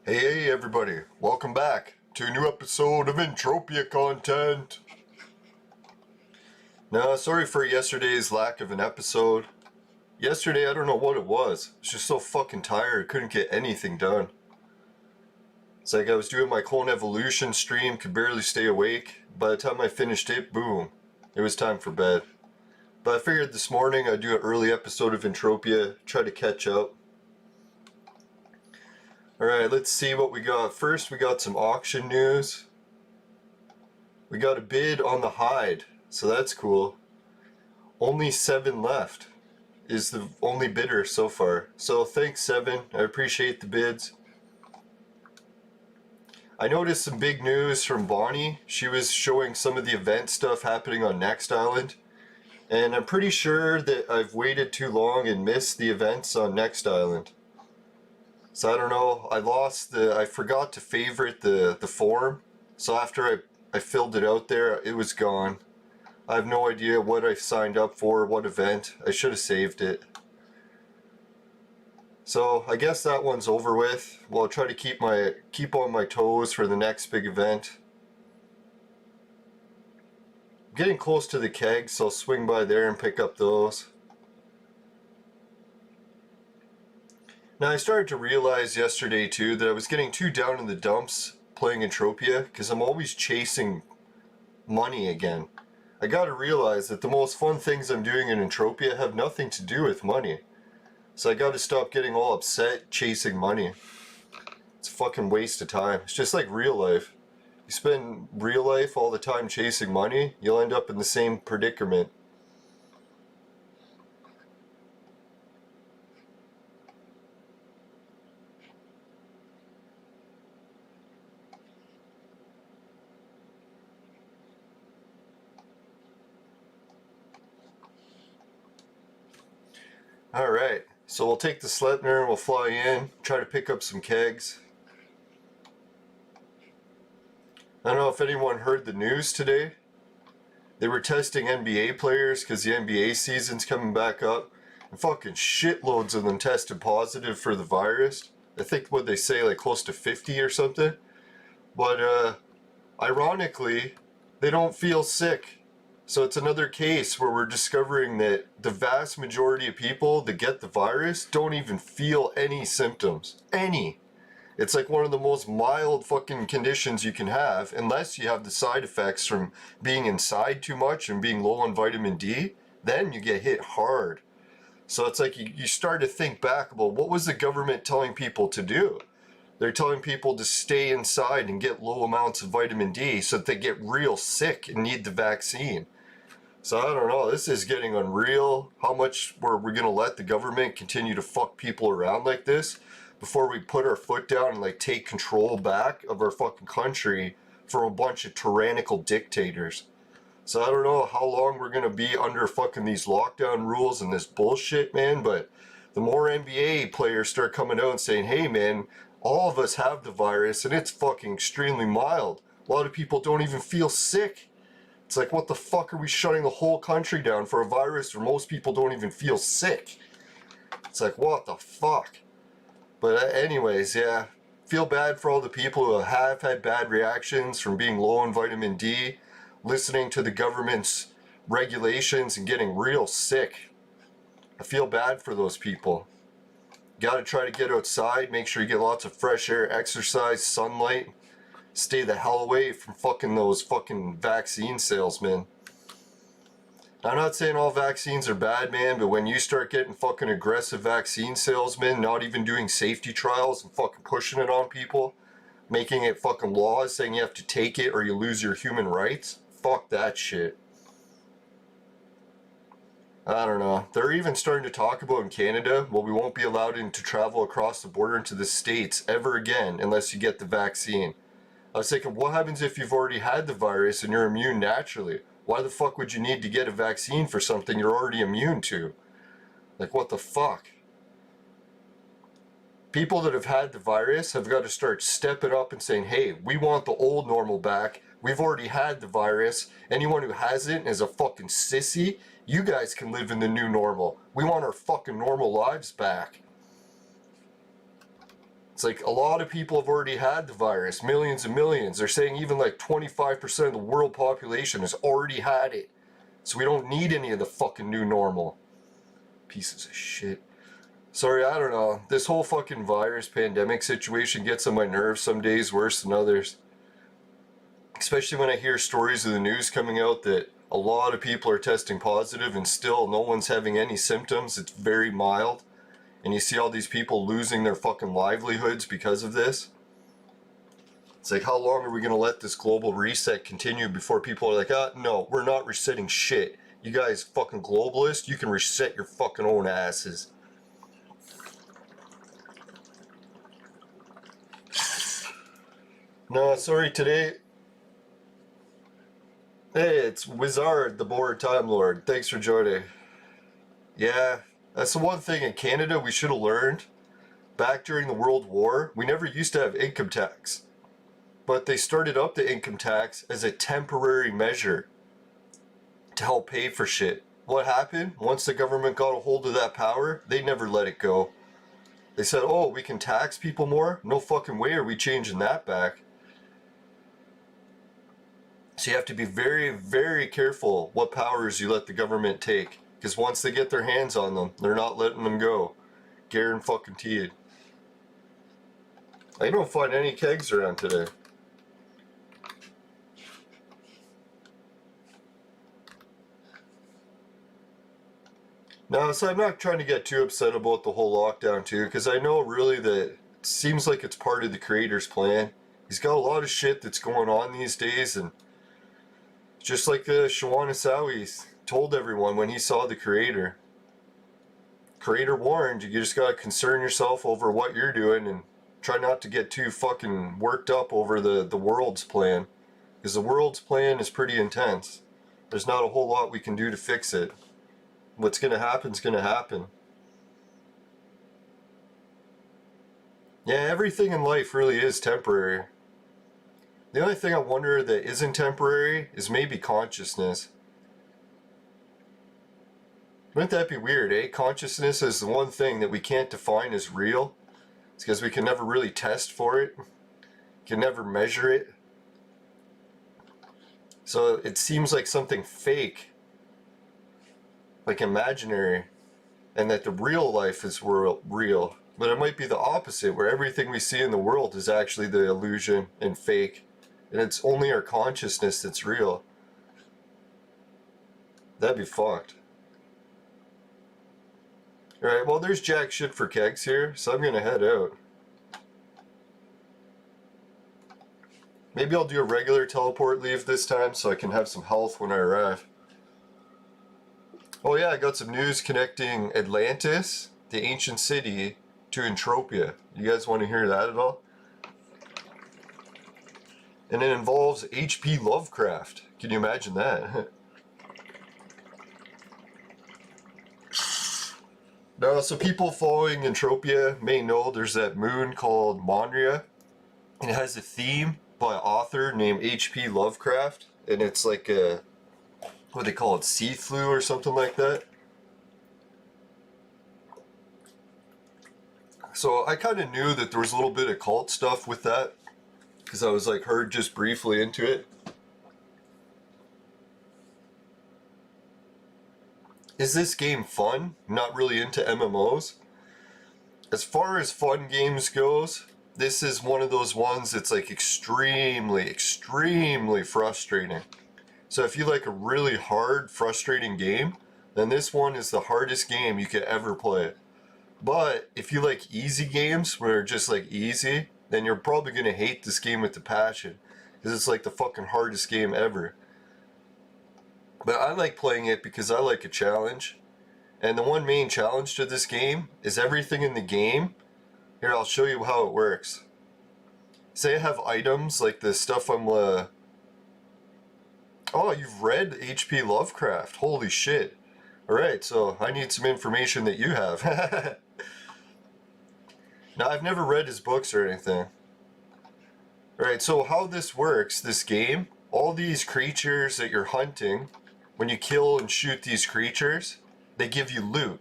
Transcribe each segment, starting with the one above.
Hey everybody, welcome back to a new episode of Entropia content. Now, sorry for yesterday's lack of an episode. Yesterday, I don't know what it was. I was just so fucking tired, I couldn't get anything done. It's like I was doing my Clone Evolution stream, could barely stay awake. By the time I finished it, boom, it was time for bed. But I figured this morning I'd do an early episode of Entropia, try to catch up. Alright, let's see what we got. First, we got some auction news. We got a bid on the hide, so that's cool. Only 7 left is the only bidder so far. So thanks 7, I appreciate the bids. I noticed some big news from Bonnie. She was showing some of the event stuff happening on Next Island. And I'm pretty sure that I've waited too long and missed the events on Next Island. So I don't know, I forgot to favorite the form, so after I filled it out there, it was gone. I have no idea what I signed up for, what event. I should have saved it. So I guess that one's over with. Well, I'll try to keep on my toes for the next big event. I'm getting close to the kegs, so I'll swing by there and pick up those. Now, I started to realize yesterday too that I was getting too down in the dumps playing Entropia because I'm always chasing money again. I gotta realize that the most fun things I'm doing in Entropia have nothing to do with money. So I gotta stop getting all upset chasing money. It's a fucking waste of time. It's just like real life. You spend real life all the time chasing money, you'll end up in the same predicament. Alright, so we'll take the Sleipnir and we'll fly in, try to pick up some kegs. I don't know if anyone heard the news today. They were testing NBA players because the NBA season's coming back up. And fucking shitloads of them tested positive for the virus. I think what they say, like close to 50 or something. But ironically, they don't feel sick. So it's another case where we're discovering that the vast majority of people that get the virus don't even feel any symptoms. Any. It's like one of the most mild fucking conditions you can have, unless you have the side effects from being inside too much and being low on vitamin D, then you get hit hard. So it's like you start to think back about what was the government telling people to do? They're telling people to stay inside and get low amounts of vitamin D so that they get real sick and need the vaccine. So I don't know, this is getting unreal. How much were we gonna let the government continue to fuck people around like this before we put our foot down and like take control back of our fucking country from a bunch of tyrannical dictators? So I don't know how long we're gonna be under fucking these lockdown rules and this bullshit, man, but the more NBA players start coming out and saying, hey man, all of us have the virus and it's fucking extremely mild. A lot of people don't even feel sick. It's like, what the fuck are we shutting the whole country down for a virus where most people don't even feel sick? It's like, what the fuck? But anyways, yeah, feel bad for all the people who have had bad reactions from being low on vitamin D, listening to the government's regulations and getting real sick. I feel bad for those people. Gotta try to get outside, make sure you get lots of fresh air, exercise, sunlight. Stay the hell away from fucking those fucking vaccine salesmen. I'm not saying all vaccines are bad, man, but when you start getting fucking aggressive vaccine salesmen, not even doing safety trials and fucking pushing it on people, making it fucking laws saying you have to take it or you lose your human rights, fuck that shit. I don't know. They're even starting to talk about in Canada, well, we won't be allowed to travel across the border into the States ever again unless you get the vaccine. I was thinking, what happens if you've already had the virus and you're immune naturally? Why the fuck would you need to get a vaccine for something you're already immune to? Like, what the fuck? People that have had the virus have got to start stepping up and saying, hey, we want the old normal back. We've already had the virus. Anyone who hasn't is a fucking sissy. You guys can live in the new normal. We want our fucking normal lives back. It's like a lot of people have already had the virus, millions and millions. They're saying even like 25% of the world population has already had it. So we don't need any of the fucking new normal. Pieces of shit. Sorry, I don't know. This whole fucking virus pandemic situation gets on my nerves some days worse than others. Especially when I hear stories of the news coming out that a lot of people are testing positive and still no one's having any symptoms. It's very mild. And you see all these people losing their fucking livelihoods because of this. It's like, how long are we going to let this global reset continue before people are like, no, we're not resetting shit. You guys fucking globalists, you can reset your fucking own asses. No, sorry, today... Hey, it's Wizard, the Bored Time Lord. Thanks for joining. Yeah, that's the one thing in Canada we should have learned. Back during the World War, we never used to have income tax. But they started up the income tax as a temporary measure to help pay for shit. What happened? Once the government got a hold of that power, they never let it go. They said, oh, we can tax people more? No fucking way are we changing that back. So you have to be very, very careful what powers you let the government take. Because once they get their hands on them, they're not letting them go. Guaranteed. I don't find any kegs around today. No, so I'm not trying to get too upset about the whole lockdown too, because I know really that it seems like it's part of the creator's plan. He's got a lot of shit that's going on these days, and just like Shawana Sawi told everyone when he saw the creator. Creator warned you just gotta concern yourself over what you're doing and try not to get too fucking worked up over the world's plan. Because the world's plan is pretty intense. There's not a whole lot we can do to fix it. What's gonna happen's gonna happen. Yeah, everything in life really is temporary. The only thing I wonder that isn't temporary is maybe consciousness. Wouldn't that be weird, eh? Consciousness is the one thing that we can't define as real. It's because we can never really test for it. Can never measure it. So it seems like something fake. Like imaginary. And that the real life is real. But it might be the opposite, where everything we see in the world is actually the illusion and fake. And it's only our consciousness that's real. That'd be fucked. Alright, well there's jack shit for kegs here, so I'm gonna head out. Maybe I'll do a regular teleport leave this time so I can have some health when I arrive. Oh yeah, I got some news connecting Atlantis, the ancient city, to Entropia. You guys want to hear that at all? And it involves H.P. Lovecraft. Can you imagine that? Now, so people following Entropia may know there's that moon called Monria. And it has a theme by an author named H.P. Lovecraft. And it's like a, what do they call it, sea flu or something like that. So I kind of knew that there was a little bit of cult stuff with that. Because I was like heard just briefly into it. Is this game fun? I'm not really into MMOs. As far as fun games goes, this is one of those ones that's like extremely frustrating. So if you like a really hard, frustrating game, then this one is the hardest game you could ever play. But if you like easy games, where they're just like easy, then you're probably going to hate this game with a passion. Because it's like the fucking hardest game ever. But I like playing it because I like a challenge. And the one main challenge to this game is everything in the game. Here, I'll show you how it works. Say I have items like the stuff I'm... Oh, you've read H.P. Lovecraft. Holy shit. Alright, so I need some information that you have. Now, I've never read his books or anything. Alright, so how this works, this game, all these creatures that you're hunting, when you kill and shoot these creatures, they give you loot.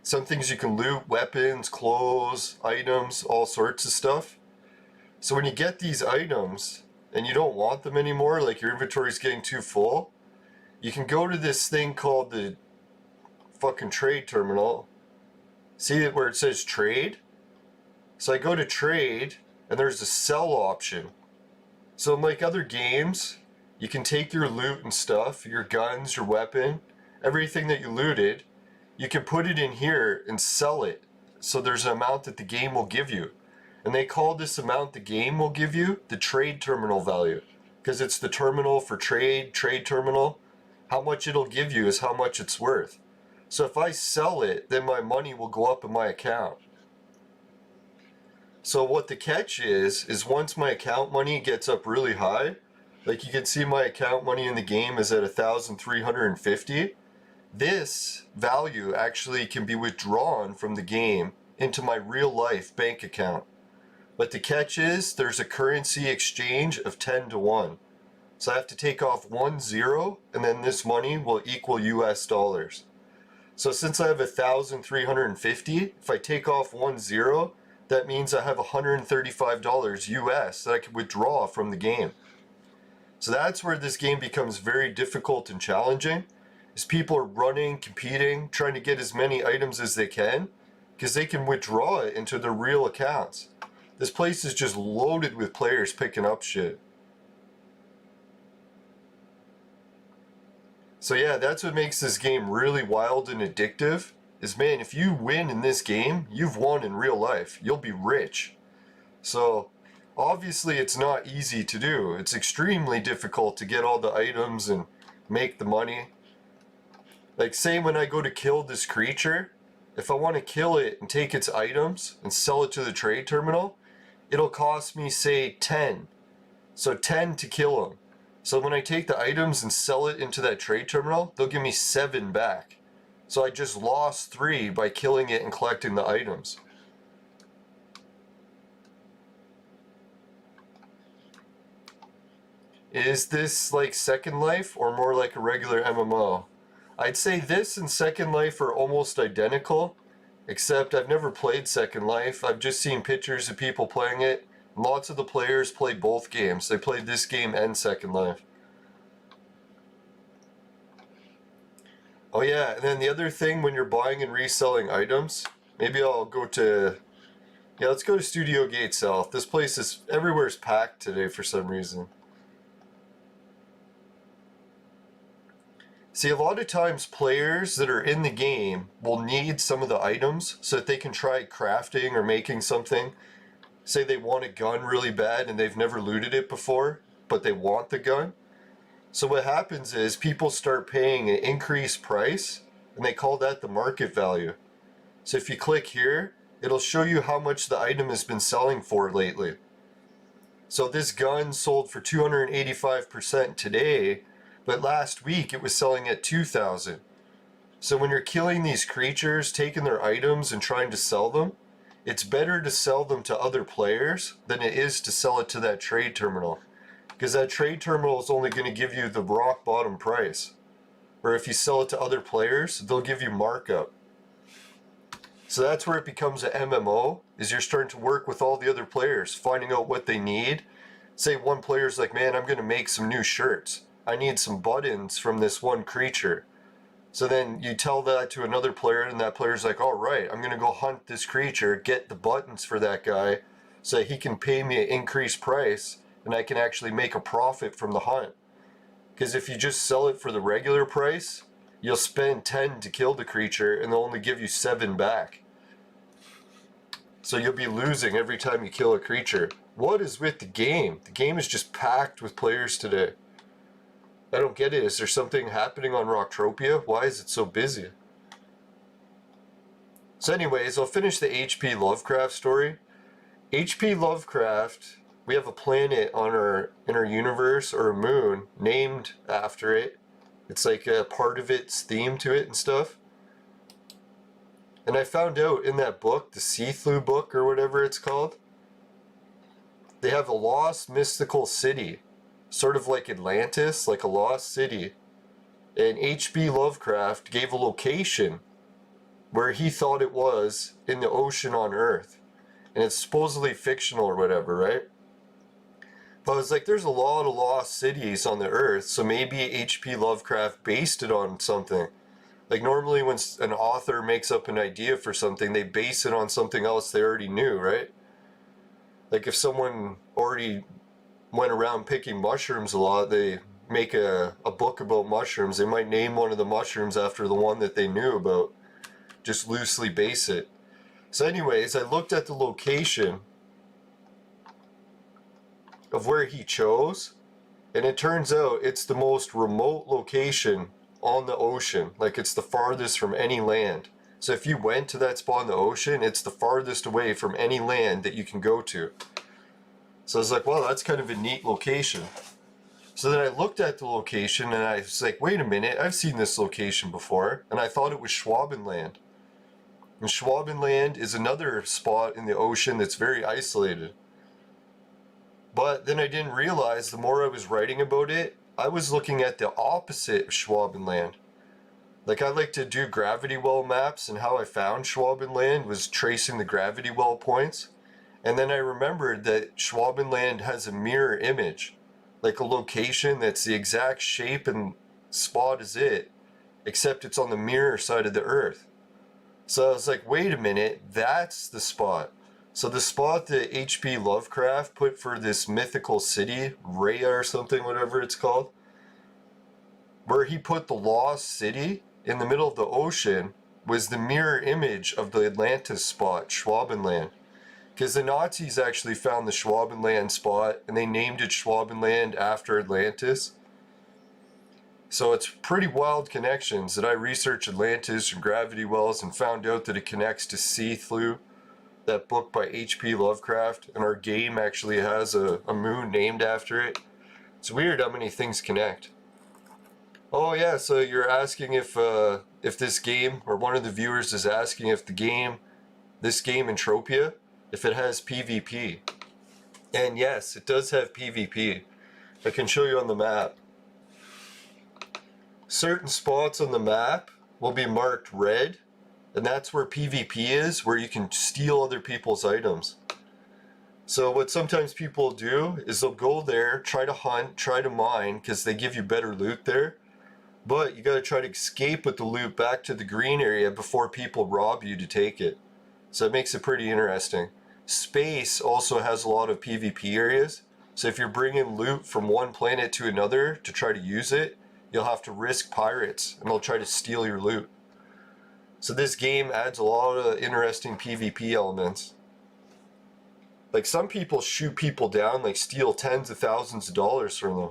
Some things you can loot, weapons, clothes, items, all sorts of stuff. So when you get these items and you don't want them anymore, like your inventory's getting too full, you can go to this thing called the fucking trade terminal. See it where it says trade? So I go to trade and there's a sell option. So like other games, you can take your loot and stuff, your guns, your weapon, everything that you looted, you can put it in here and sell it. So there's an amount that the game will give you. And they call this amount the game will give you the trade terminal value. Because it's the terminal for trade terminal. How much it'll give you is how much it's worth. So if I sell it, then my money will go up in my account. So what the catch is once my account money gets up really high, like you can see my account money in the game is at 1,350. This value actually can be withdrawn from the game into my real life bank account. But the catch is there's a currency exchange of 10 to 1. So I have to take off 1 0 and then this money will equal US dollars. So since I have 1,350, if I take off 1 0, that means I have $135 US that I can withdraw from the game. So that's where this game becomes very difficult and challenging, is people are running, competing, trying to get as many items as they can, because they can withdraw it into their real accounts. This place is just loaded with players picking up shit. So yeah, that's what makes this game really wild and addictive, is man, if you win in this game, you've won in real life. You'll be rich. So obviously it's not easy to do. It's extremely difficult to get all the items and make the money. Like say when I go to kill this creature, if I want to kill it and take its items and sell it to the trade terminal, it'll cost me say 10. So 10 to kill him. So when I take the items and sell it into that trade terminal, they'll give me 7 back. So I just lost 3 by killing it and collecting the items. Is this like Second Life or more like a regular MMO? I'd say this and Second Life are almost identical, except I've never played Second Life. I've just seen pictures of people playing it. Lots of the players play both games. They played this game and Second Life. Oh yeah, and then the other thing when you're buying and reselling items, maybe I'll go to, yeah, let's go to Studio Gate South. This place is, everywhere's packed today for some reason. See, a lot of times players that are in the game will need some of the items so that they can try crafting or making something. Say they want a gun really bad and they've never looted it before, but they want the gun. So what happens is people start paying an increased price, and they call that the market value. So if you click here, it'll show you how much the item has been selling for lately. So this gun sold for 285% today, but last week it was selling at 2,000. So when you're killing these creatures, taking their items and trying to sell them, it's better to sell them to other players than it is to sell it to that trade terminal. Because that trade terminal is only going to give you the rock bottom price. Or if you sell it to other players, they'll give you markup. So that's where it becomes an MMO, is you're starting to work with all the other players, finding out what they need. Say one player's like, man, I'm going to make some new shirts. I need some buttons from this one creature. So then you tell that to another player, and that player's like, all right, I'm going to go hunt this creature, get the buttons for that guy, so that he can pay me an increased price, and I can actually make a profit from the hunt. Because if you just sell it for the regular price, you'll spend 10 to kill the creature, and they'll only give you 7 back. So you'll be losing every time you kill a creature. What is with the game? The game is just packed with players today. I don't get it. Is there something happening on Rocktropia? Why is it so busy? So anyways, I'll finish the H.P. Lovecraft story. H.P. Lovecraft, we have a planet in our universe, or a moon, named after it. It's like a part of its theme to it and stuff. And I found out in that book, the See-Through book or whatever it's called, they have a lost mystical city. Sort of like Atlantis, like a lost city. And H.P. Lovecraft gave a location where he thought it was in the ocean on Earth. And it's supposedly fictional or whatever, right? But I was like, there's a lot of lost cities on the Earth, so maybe H.P. Lovecraft based it on something. Like normally when an author makes up an idea for something, they base it on something else they already knew, right? Like if someone already went around picking mushrooms a lot, they make a book about mushrooms. They might name one of the mushrooms after the one that they knew about. Just loosely base it. So anyways, I looked at the location of where he chose, and it turns out it's the most remote location on the ocean. Like it's the farthest from any land. So if you went to that spot in the ocean, it's the farthest away from any land that you can go to. So I was like, well, that's kind of a neat location. So then I looked at the location and I was like, wait a minute, I've seen this location before, and I thought it was Schwabenland. And Schwabenland is another spot in the ocean that's very isolated. But then I didn't realize, the more I was writing about it, I was looking at the opposite of Schwabenland. Like I like to do gravity well maps, and how I found Schwabenland was tracing the gravity well points. And then I remembered that Schwabenland has a mirror image. Like a location that's the exact shape and spot as it, except it's on the mirror side of the Earth. So I was like, wait a minute, that's the spot. So the spot that H.P. Lovecraft put for this mythical city, Rhea or something, whatever it's called, where he put the lost city in the middle of the ocean, was the mirror image of the Atlantis spot, Schwabenland. Because the Nazis actually found the Schwabenland spot, and they named it Schwabenland after Atlantis. So it's pretty wild connections that I researched Atlantis and gravity wells and found out that it connects to See Through, that book by H.P. Lovecraft, and our game actually has a moon named after it. It's weird how many things connect. Oh yeah, so you're asking if this game, or one of the viewers is asking if this game Entropia, if it has PvP. And yes, it does have PvP. I can show you on the map. Certain spots on the map will be marked red, and that's where PvP is, where you can steal other people's items. So what sometimes people do is they'll go there, try to hunt, try to mine, because they give you better loot there. But you gotta try to escape with the loot back to the green area before people rob you to take it. So it makes it pretty interesting. Space also has a lot of PvP areas. So if you're bringing loot from one planet to another to try to use it, you'll have to risk pirates, and they'll try to steal your loot. So this game adds a lot of interesting PvP elements. Like some people shoot people down, like steal tens of thousands of dollars from them.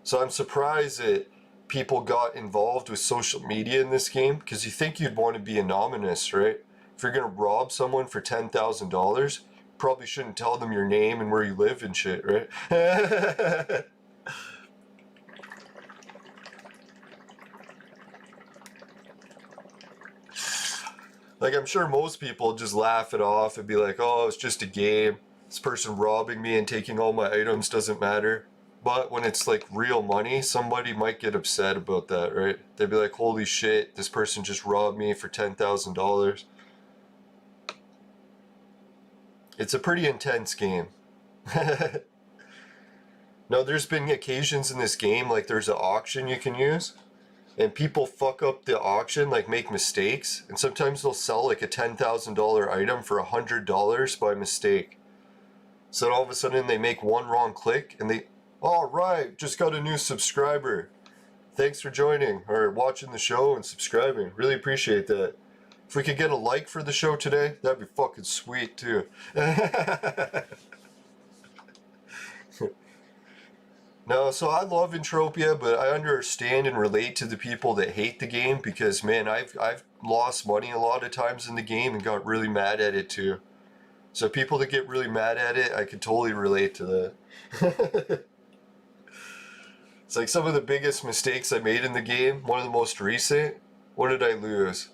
So I'm surprised that people got involved with social media in this game, because you think you'd want to be anonymous, right? If you're gonna rob someone for $10,000, probably shouldn't tell them your name and where you live and shit, right? Like, I'm sure most people just laugh it off and be like, oh, it's just a game. This person robbing me and taking all my items doesn't matter. But when it's like real money, somebody might get upset about that, right? They'd be like, holy shit, this person just robbed me for $10,000. It's a pretty intense game. Now, there's been occasions in this game, like there's an auction you can use, and people fuck up the auction, like make mistakes, and sometimes they'll sell like a $10,000 item for $100 by mistake. So all of a sudden they make one wrong click, and they, all right, just got a new subscriber. Thanks for joining or watching the show and subscribing. Really appreciate that. If we could get a like for the show today, that'd be fucking sweet too. No, so I love Entropia, but I understand and relate to the people that hate the game, because man, I've lost money a lot of times in the game and got really mad at it too. So people that get really mad at it, I can totally relate to that. It's like some of the biggest mistakes I made in the game. One of the most recent, what did I lose?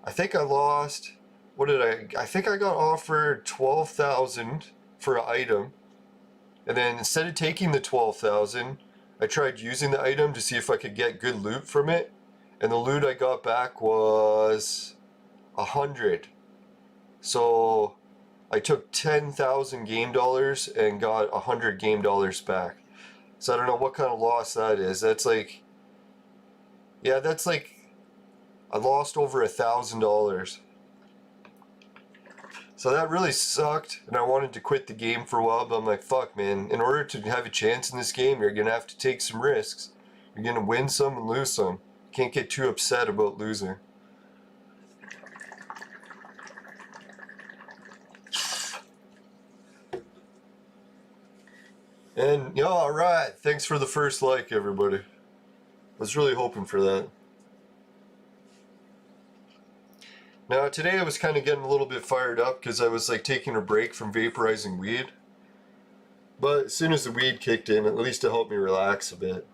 I think I lost, I think I got offered 12,000 for an item. And then instead of taking the 12,000, I tried using the item to see if I could get good loot from it. And the loot I got back was 100. So I took 10,000 game dollars and got 100 game dollars back. So I don't know what kind of loss that is. That's like, yeah, that's like, I lost over $1,000. So that really sucked, and I wanted to quit the game for a while, but I'm like, fuck, man, in order to have a chance in this game, you're gonna have to take some risks. You're gonna win some and lose some. You can't get too upset about losing. And, yeah, alright, thanks for the first like, everybody. I was really hoping for that. Now, today I was kind of getting a little bit fired up because I was like taking a break from vaporizing weed. But as soon as the weed kicked in, at least it helped me relax a bit.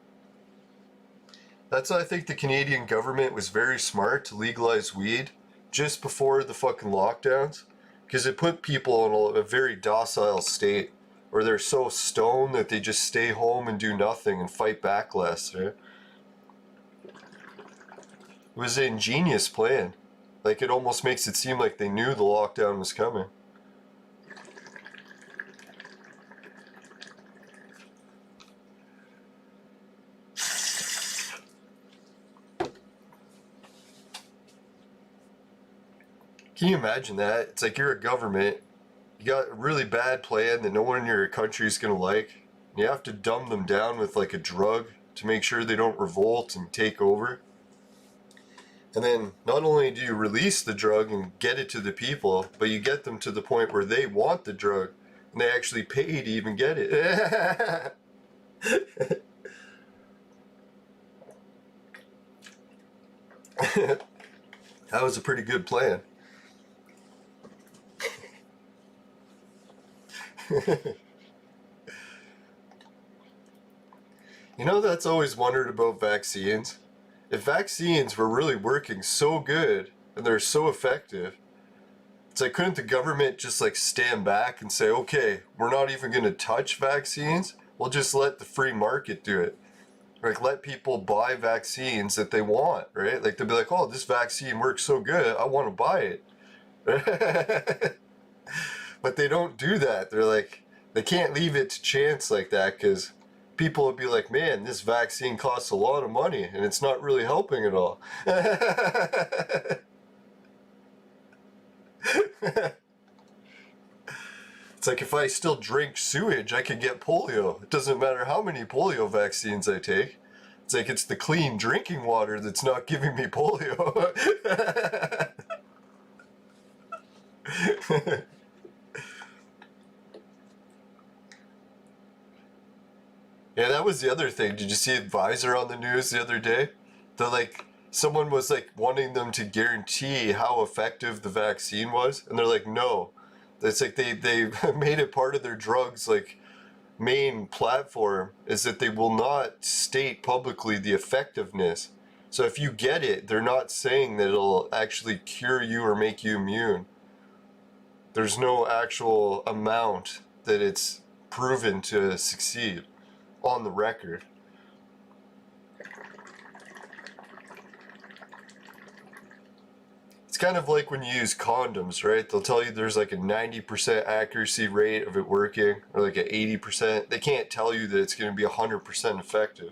That's why I think the Canadian government was very smart to legalize weed just before the fucking lockdowns. Because it put people in a very docile state where they're so stoned that they just stay home and do nothing and fight back less, right? It was an ingenious plan. Like, it almost makes it seem like they knew the lockdown was coming. Can you imagine that? It's like you're a government, you got a really bad plan that no one in your country is going to like. You have to dumb them down with like a drug to make sure they don't revolt and take over. And then not only do you release the drug and get it to the people, but you get them to the point where they want the drug and they actually pay to even get it. That was a pretty good plan. You know, that's always wondered about vaccines. If vaccines were really working so good and they're so effective, it's like, couldn't the government just like stand back and say, okay, we're not even going to touch vaccines, we'll just let the free market do it. Like, let people buy vaccines that they want, right? Like, they'll be like, oh, this vaccine works so good, I want to buy it. But they don't do that. They're like, they can't leave it to chance like that, because people would be like, man, this vaccine costs a lot of money and it's not really helping at all. It's like, if I still drink sewage, I could get polio. It doesn't matter how many polio vaccines I take. It's like, it's the clean drinking water that's not giving me polio. Yeah, that was the other thing. Did you see Advisor on the news the other day? They're like, someone was like wanting them to guarantee how effective the vaccine was, and they're like, no. It's like they made it part of their drugs like main platform is that they will not state publicly the effectiveness. So if you get it, they're not saying that it'll actually cure you or make you immune. There's no actual amount that it's proven to succeed on the record. It's kind of like when you use condoms, right? They'll tell you there's like a 90% accuracy rate of it working, or like an 80%. They can't tell you that it's going to be 100% effective.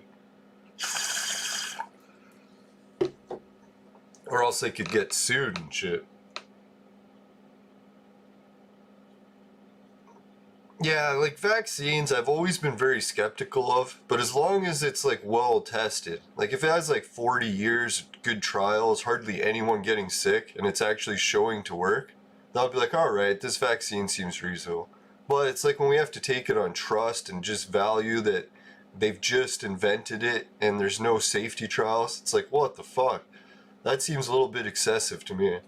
Or else they could get sued and shit. Yeah, like vaccines, I've always been very skeptical of, but as long as it's like well tested, like if it has like 40 years, good trials, hardly anyone getting sick, and it's actually showing to work, then I'll be like, alright, this vaccine seems reasonable. But it's like when we have to take it on trust and just value that they've just invented it and there's no safety trials, it's like, what the fuck? That seems a little bit excessive to me.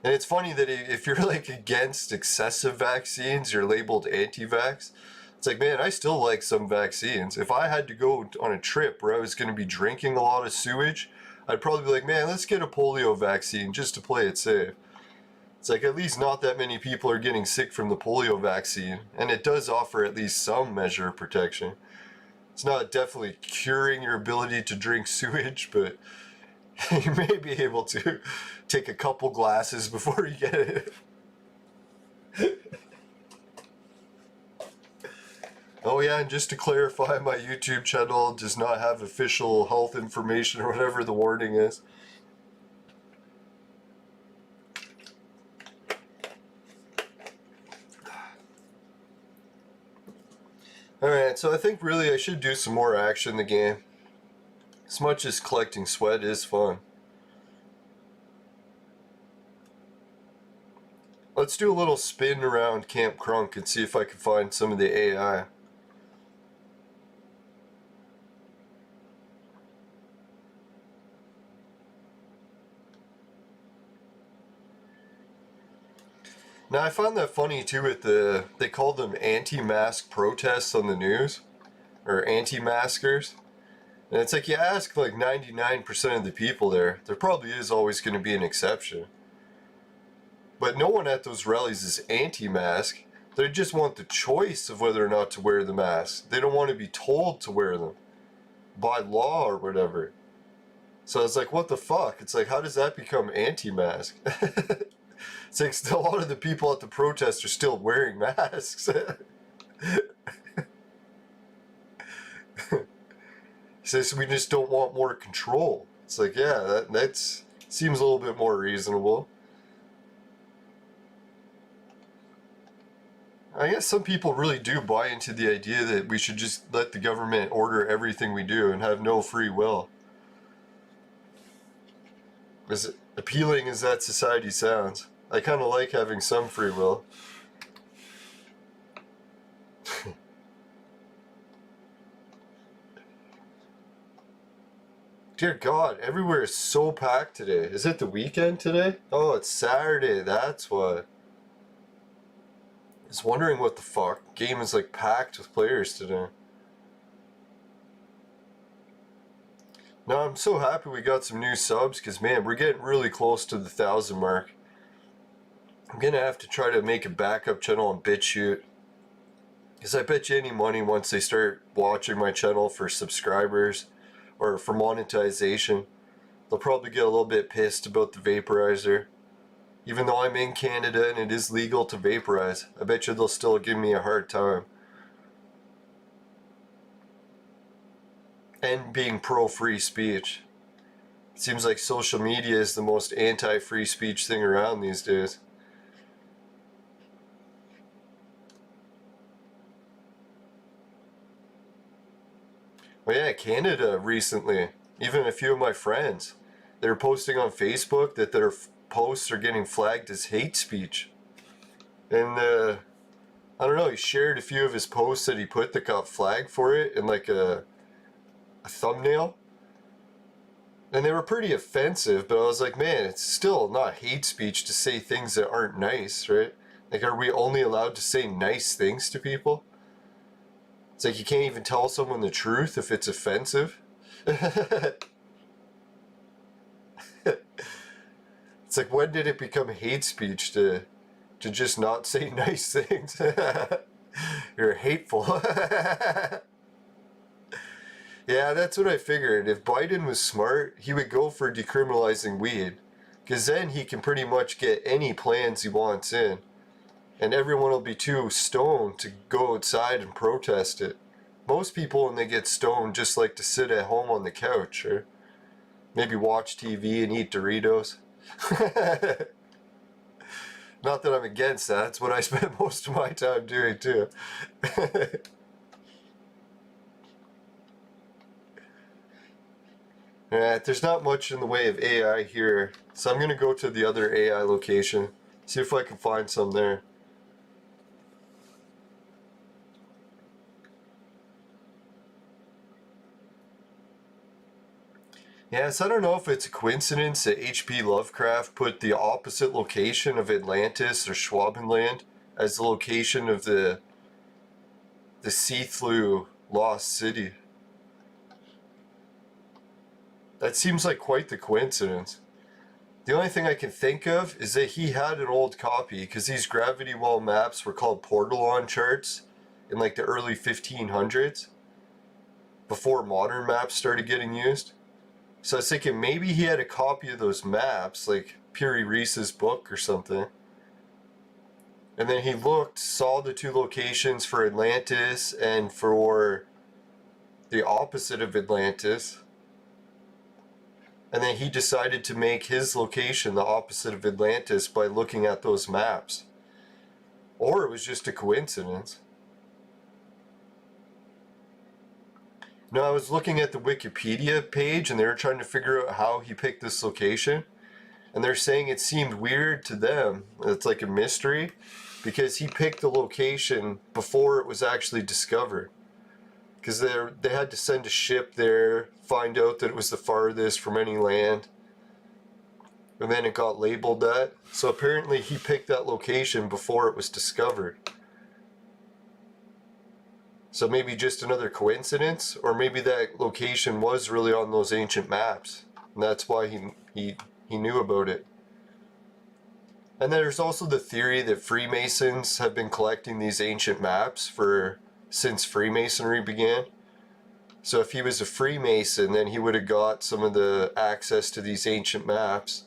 And it's funny that if you're like against excessive vaccines, you're labeled anti-vax. It's like, man, I still like some vaccines. If I had to go on a trip where I was going to be drinking a lot of sewage, I'd probably be like, man, let's get a polio vaccine just to play it safe. It's like, at least not that many people are getting sick from the polio vaccine, and it does offer at least some measure of protection. It's not definitely curing your ability to drink sewage, but You may be able to take a couple glasses before you get it. Oh yeah, and just to clarify, my YouTube channel does not have official health information or whatever the wording is. Alright, so I think really I should do some more action in the game. As much as collecting sweat is fun. Let's do a little spin around Camp Crunk and see if I can find some of the AI. Now I found that funny too with they called them anti-mask protests on the news, or anti-maskers. And it's like you ask like 99% of the people there probably is always going to be an exception. But no one at those rallies is anti-mask. They just want the choice of whether or not to wear the mask. They don't want to be told to wear them by law or whatever. So it's like, what the fuck? It's like, how does that become anti-mask? It's like still, a lot of the people at the protest are still wearing masks. He says we just don't want more control. It's like, yeah, that seems a little bit more reasonable. I guess some people really do buy into the idea that we should just let the government order everything we do and have no free will. As appealing as that society sounds, I kind of like having some free will. Dear God, everywhere is so packed today. Is it the weekend today? Oh, it's Saturday, that's why. I was wondering what the fuck. Game is like packed with players today. Now I'm so happy we got some new subs, because man, we're getting really close to the 1,000 mark. I'm gonna have to try to make a backup channel on BitChute, because I bet you any money once they start watching my channel for subscribers or for monetization, they'll probably get a little bit pissed about the vaporizer. Even though I'm in Canada and it is legal to vaporize, I bet you they'll still give me a hard time. And being pro-free speech. It seems like social media is the most anti-free speech thing around these days. Well, yeah, Canada recently, even a few of my friends, they were posting on Facebook that their posts are getting flagged as hate speech. And I don't know, he shared a few of his posts that he put that got flagged for it in like a thumbnail. And they were pretty offensive, but I was like, man, it's still not hate speech to say things that aren't nice, right? Like, are we only allowed to say nice things to people? It's like you can't even tell someone the truth if it's offensive. It's like, when did it become hate speech to just not say nice things? You're hateful. Yeah, that's what I figured. If Biden was smart, he would go for decriminalizing weed, because then he can pretty much get any plans he wants in. And everyone will be too stoned to go outside and protest it. Most people, when they get stoned, just like to sit at home on the couch, or maybe watch TV and eat Doritos. Not that I'm against that, it's what I spend most of my time doing too. Alright, there's not much in the way of AI here, so I'm going to go to the other AI location, see if I can find some there. Yes, I don't know if it's a coincidence that H.P. Lovecraft put the opposite location of Atlantis or Schwabenland as the location of the Cthulhu lost city. That seems like quite the coincidence. The only thing I can think of is that he had an old copy, because these gravity well maps were called portalon charts in like the early 1500s, before modern maps started getting used. So I was thinking maybe he had a copy of those maps, like Piri Reese's book or something. And then he looked, saw the two locations for Atlantis and for the opposite of Atlantis. And then he decided to make his location the opposite of Atlantis by looking at those maps. Or it was just a coincidence. No, I was looking at the Wikipedia page and they were trying to figure out how he picked this location. And they're saying it seemed weird to them. It's like a mystery because he picked the location before it was actually discovered. Because they had to send a ship there, find out that it was the farthest from any land. And then it got labeled that. So apparently he picked that location before it was discovered. So maybe just another coincidence, or maybe that location was really on those ancient maps, and that's why he knew about it. And there's also the theory that Freemasons have been collecting these ancient maps since Freemasonry began. So if he was a Freemason, then he would have got some of the access to these ancient maps,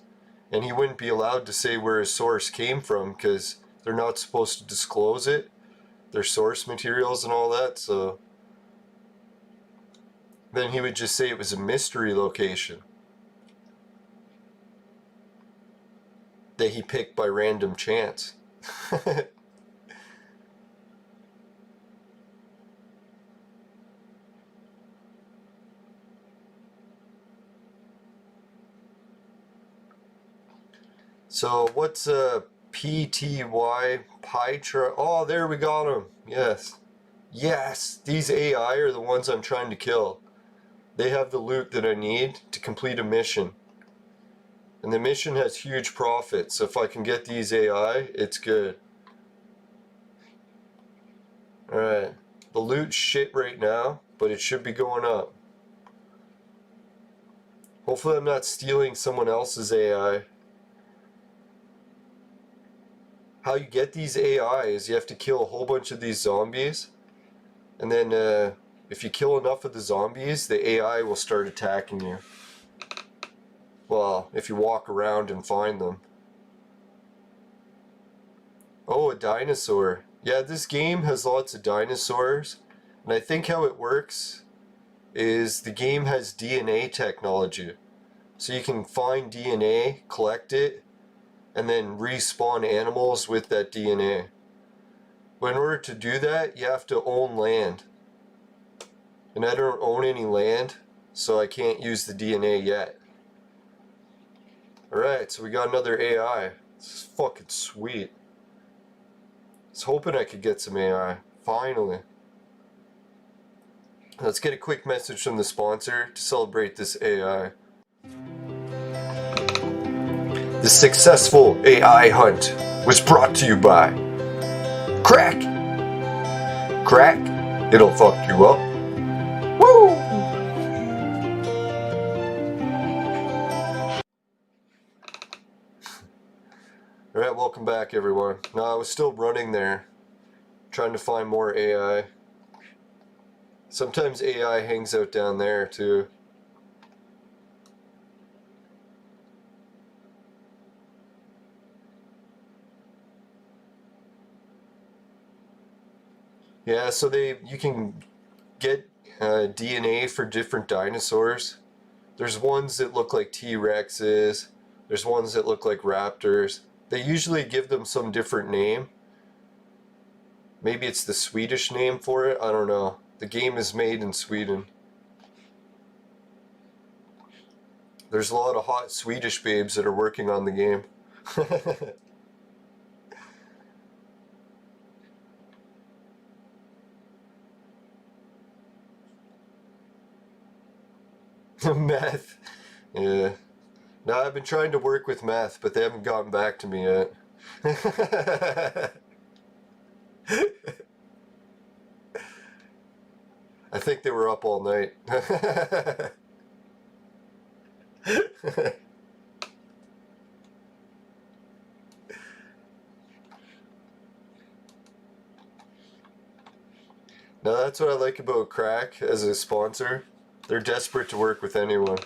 and he wouldn't be allowed to say where his source came from because they're not supposed to disclose it. Their source materials and all that, so then he would just say it was a mystery location that he picked by random chance. So what's PTY pie chart? Oh, there we got him. Yes. Yes, these AI are the ones I'm trying to kill. They have the loot that I need to complete a mission. And the mission has huge profits, so if I can get these AI, it's good. Alright. The loot's shit right now, but it should be going up. Hopefully I'm not stealing someone else's AI. How you get these AI is you have to kill a whole bunch of these zombies, and then if you kill enough of the zombies, the AI will start attacking you. Well, if you walk around and find them. Oh, a dinosaur. Yeah, this game has lots of dinosaurs, and I think how it works is the game has DNA technology. So you can find DNA, collect it, and then respawn animals with that DNA. But in order to do that, you have to own land. And I don't own any land, so I can't use the DNA yet. Alright, so we got another AI. This is fucking sweet. I was hoping I could get some AI. Finally. Let's get a quick message from the sponsor to celebrate this AI. The successful AI hunt was brought to you by Crack. Crack, it'll fuck you up. Woo! Alright, welcome back everyone. No, I was still running there, trying to find more AI. Sometimes AI hangs out down there too. Yeah, so you can get DNA for different dinosaurs. There's ones that look like T-Rexes. There's ones that look like raptors. They usually give them some different name. Maybe it's the Swedish name for it. I don't know. The game is made in Sweden. There's a lot of hot Swedish babes that are working on the game. Meth. Yeah. No, I've been trying to work with meth, but they haven't gotten back to me yet. I think they were up all night. Now that's what I like about Crack as a sponsor. They're desperate to work with anyone.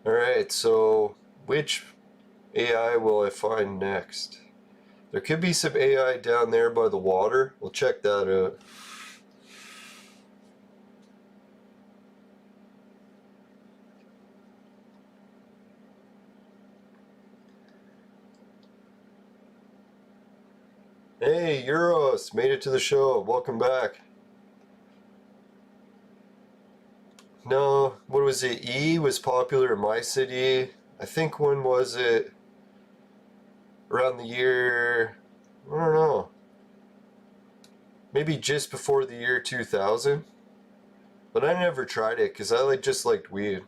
Alright, so which AI will I find next? There could be some AI down there by the water. We'll check that out. Hey, Euros, made it to the show. Welcome back. No, what was it? E was popular in my city. I think when was it? Around the year, I don't know. Maybe just before the year 2000. But I never tried it because I just liked weed.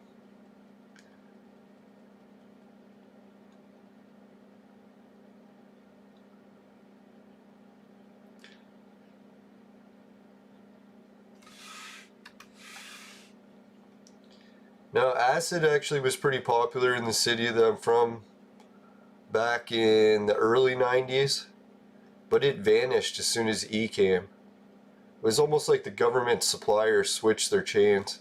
Now, acid actually was pretty popular in the city that I'm from back in the early 90s, but it vanished as soon as E came. It was almost like the government suppliers switched their chains.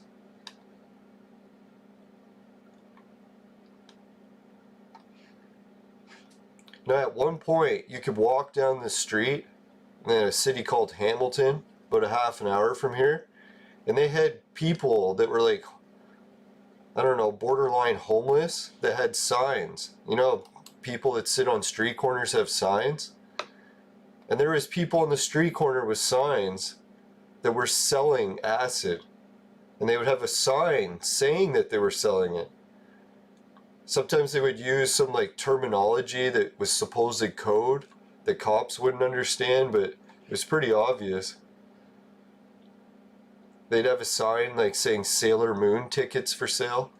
Now, at one point, you could walk down the street in a city called Hamilton, about a half an hour from here, and they had people that were like, I don't know, borderline homeless that had signs. You know, people that sit on street corners have signs. And there was people on the street corner with signs that were selling acid. And they would have a sign saying that they were selling it. Sometimes they would use some like terminology that was supposed code that cops wouldn't understand, but it was pretty obvious. They'd have a sign like saying Sailor Moon tickets for sale.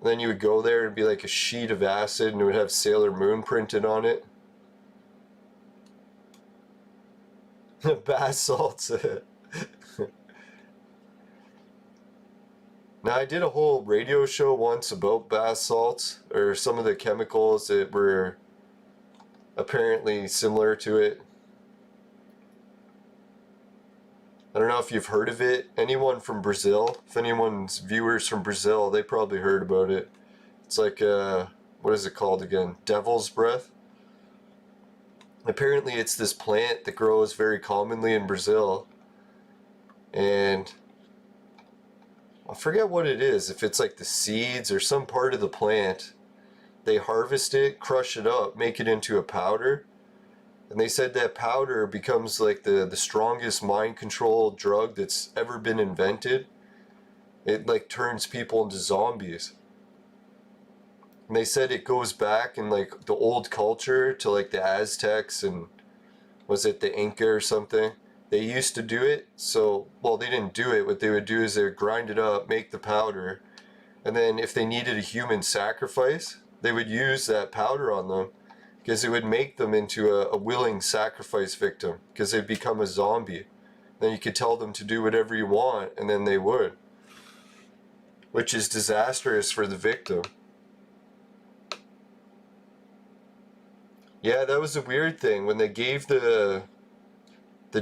And then you would go there and be like a sheet of acid and it would have Sailor Moon printed on it. Bath salts. Now, I did a whole radio show once about bath salts, or some of the chemicals that were apparently similar to it. I don't know if you've heard of it. Anyone from Brazil, if anyone's viewers from Brazil, they probably heard about it. It's like, what is it called again? Devil's breath? Apparently it's this plant that grows very commonly in Brazil. And I forget what it is, if it's like the seeds or some part of the plant. They harvest it, crush it up, make it into a powder. And they said that powder becomes like the strongest mind control drug that's ever been invented. It like turns people into zombies. And they said it goes back in like the old culture to like the Aztecs and was it the Inca or something? They used to do it, so, well, they didn't do it. What they would do is they would grind it up, make the powder, and then if they needed a human sacrifice, they would use that powder on them because it would make them into a willing sacrifice victim because they'd become a zombie. Then you could tell them to do whatever you want, and then they would, which is disastrous for the victim. Yeah, that was a weird thing. When they gave the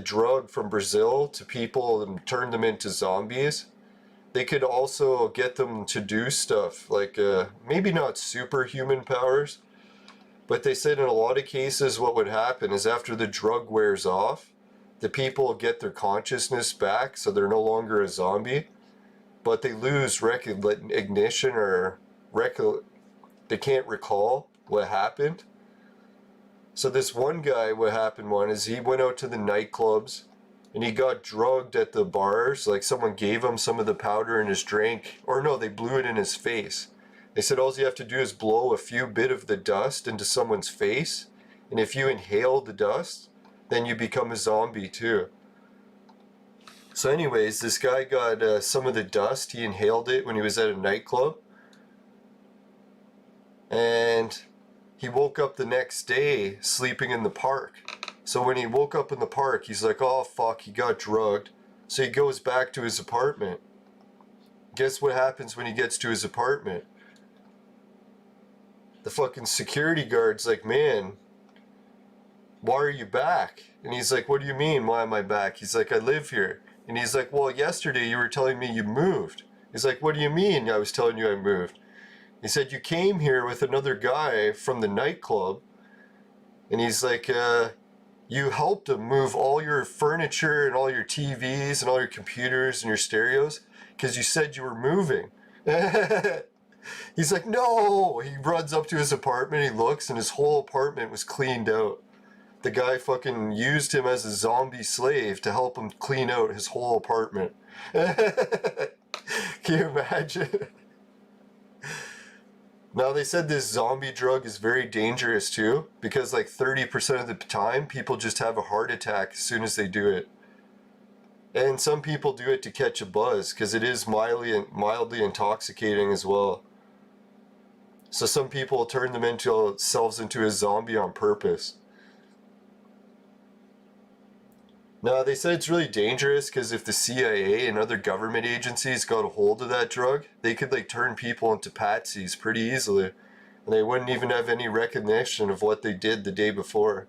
drug from Brazil to people and turned them into zombies, they could also get them to do stuff like maybe not superhuman powers, but they said in a lot of cases what would happen is after the drug wears off, the people get their consciousness back, so they're no longer a zombie, but they lose recognition or they can't recall what happened. So this one guy, what happened is he went out to the nightclubs and he got drugged at the bars. Like someone gave him some of the powder in his drink, or no, they blew it in his face. They said all you have to do is blow a few bit of the dust into someone's face, and if you inhale the dust, then you become a zombie too. So anyways, this guy got some of the dust. He inhaled it when he was at a nightclub. And he woke up the next day sleeping in the park. So when he woke up in the park, he's like, oh fuck, he got drugged. So he goes back to his apartment. Guess what happens when he gets to his apartment? The fucking security guard's like, man, why are you back? And he's like, what do you mean, why am I back? He's like, I live here. And he's like, well, yesterday you were telling me you moved. He's like, what do you mean I was telling you I moved? He said, you came here with another guy from the nightclub. And he's like, you helped him move all your furniture and all your TVs and all your computers and your stereos because you said you were moving. He's like, no. He runs up to his apartment, he looks, and his whole apartment was cleaned out. The guy fucking used him as a zombie slave to help him clean out his whole apartment. Can you imagine? Now they said this zombie drug is very dangerous too, because like 30% of the time people just have a heart attack as soon as they do it. And some people do it to catch a buzz, because it is mildly intoxicating as well. So some people turn themselves into a zombie on purpose. Now they said it's really dangerous because if the CIA and other government agencies got a hold of that drug, they could like turn people into patsies pretty easily. And they wouldn't even have any recognition of what they did the day before.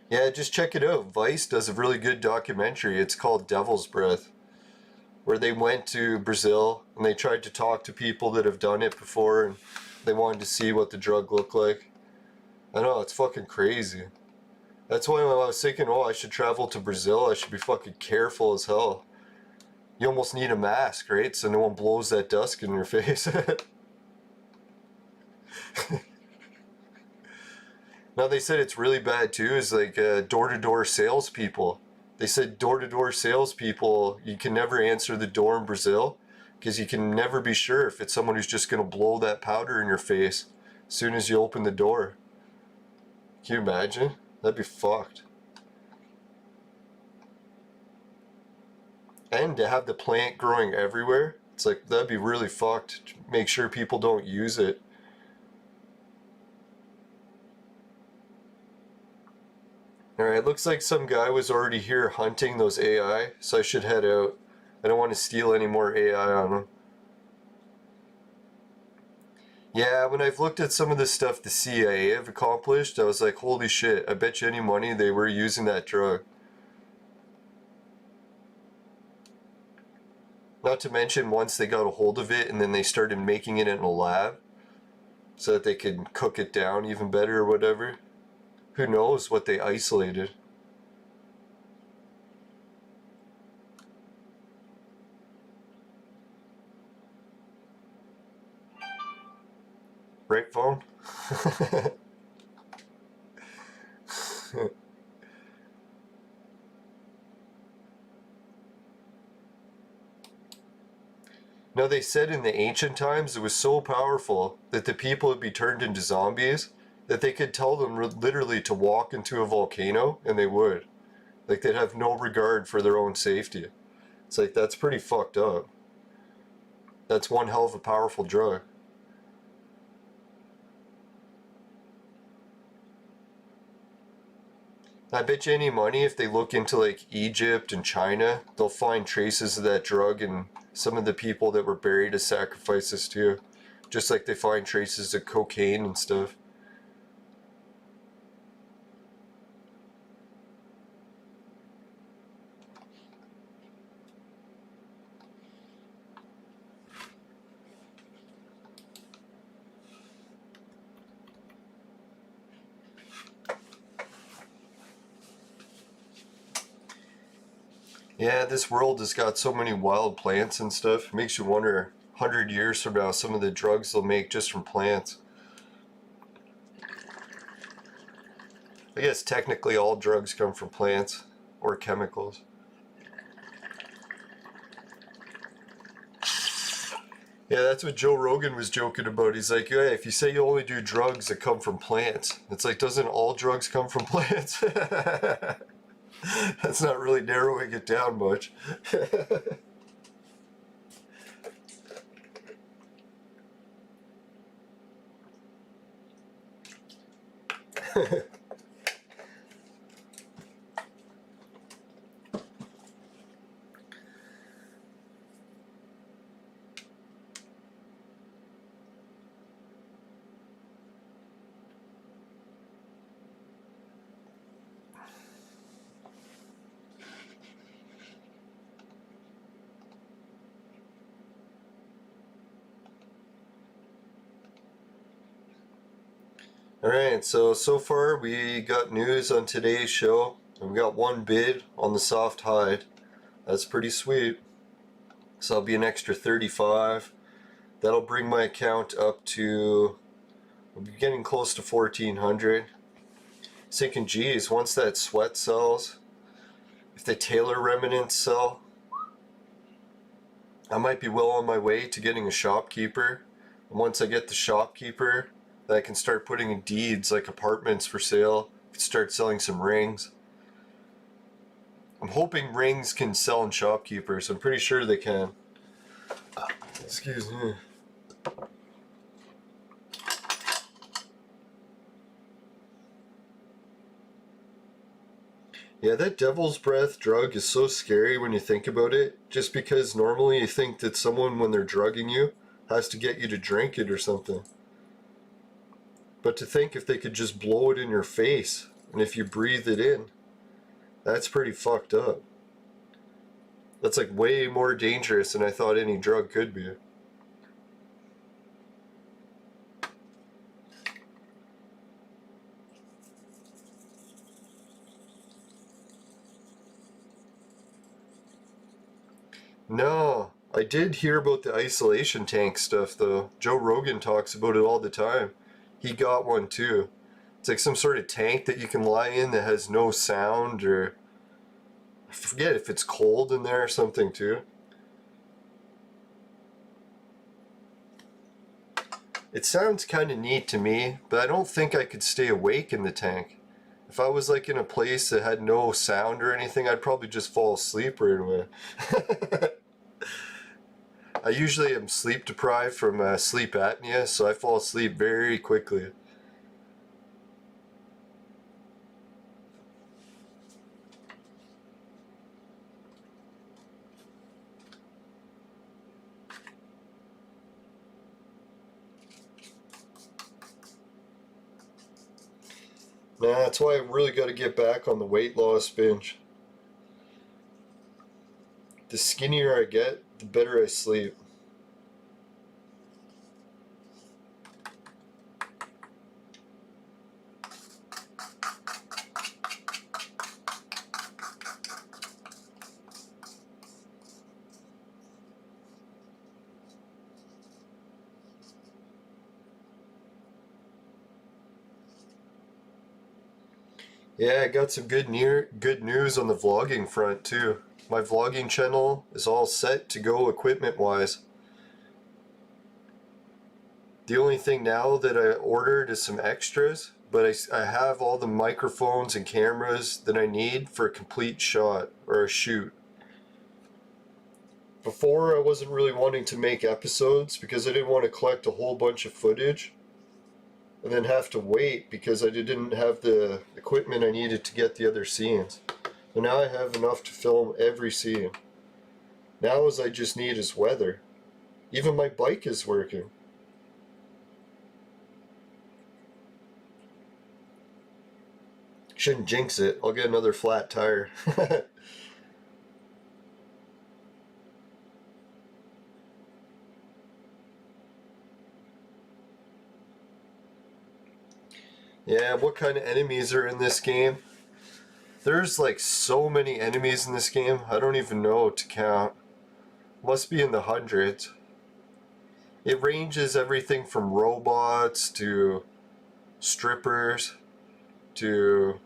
Yeah, just check it out. Vice does a really good documentary. It's called Devil's Breath, where they went to Brazil and they tried to talk to people that have done it before and they wanted to see what the drug looked like. I know, it's fucking crazy. That's why when I was thinking, oh, I should travel to Brazil, I should be fucking careful as hell. You almost need a mask, right? So no one blows that dust in your face. Now they said it's really bad too, is like door-to-door salespeople. They said door-to-door salespeople, you can never answer the door in Brazil because you can never be sure if it's someone who's just going to blow that powder in your face as soon as you open the door. Can you imagine? That'd be fucked. And to have the plant growing everywhere, it's like, that'd be really fucked. Make sure people don't use it. Alright, looks like some guy was already here hunting those AI, so I should head out. I don't want to steal any more AI on them. Yeah, when I've looked at some of the stuff the CIA have accomplished, I was like, holy shit, I bet you any money they were using that drug. Not to mention, once they got a hold of it and then they started making it in a lab so that they could cook it down even better or whatever. Who knows what they isolated. Right, phone? Now they said in the ancient times it was so powerful that the people would be turned into zombies that they could tell them literally to walk into a volcano and they would. Like they'd have no regard for their own safety. It's like, that's pretty fucked up. That's one hell of a powerful drug. I bet you any money if they look into like Egypt and China, they'll find traces of that drug in some of the people that were buried as sacrifices too. Just like they find traces of cocaine and stuff. Yeah, this world has got so many wild plants and stuff. It makes you wonder, 100 years from now, some of the drugs they'll make just from plants. I guess technically all drugs come from plants or chemicals. Yeah, that's what Joe Rogan was joking about. He's like, yeah, if you say you only do drugs that come from plants, it's like, doesn't all drugs come from plants? That's not really narrowing it down much. Alright, so far we got news on today's show, and we got one bid on the soft hide. That's pretty sweet. So that'll be an extra 35. That'll bring my account up to, we'll be getting close to 1400. Thinking, geez, once that sweat sells, if the Taylor remnants sell, I might be well on my way to getting a shopkeeper. And once I get the shopkeeper, then I can start putting in deeds like apartments for sale. I can start selling some rings. I'm hoping rings can sell in shopkeepers. I'm pretty sure they can. Excuse me. Yeah, that devil's breath drug is so scary when you think about it. Just because normally you think that someone, when they're drugging you, has to get you to drink it or something. But to think if they could just blow it in your face, and if you breathe it in, that's pretty fucked up. That's like way more dangerous than I thought any drug could be. No, I did hear about the isolation tank stuff though. Joe Rogan talks about it all the time. He got one too. It's like some sort of tank that you can lie in that has no sound, or I forget if it's cold in there or something too. It sounds kind of neat to me, but I don't think I could stay awake in the tank. If I was like in a place that had no sound or anything, I'd probably just fall asleep right away. I usually am sleep deprived from sleep apnea, so I fall asleep very quickly. Nah, that's why I really got to get back on the weight loss binge. The skinnier I get, the better I sleep. Yeah, I got some good news on the vlogging front too. My vlogging channel is all set to go equipment-wise. The only thing now that I ordered is some extras, but I have all the microphones and cameras that I need for a complete shot or a shoot. Before, I wasn't really wanting to make episodes because I didn't want to collect a whole bunch of footage and then have to wait because I didn't have the equipment I needed to get the other scenes. But now I have enough to film every scene. Now all I just need is weather. Even my bike is working. Shouldn't jinx it. I'll get another flat tire. Yeah, what kind of enemies are in this game? There's like so many enemies in this game, I don't even know to count. Must be in the hundreds. It ranges everything from robots to strippers to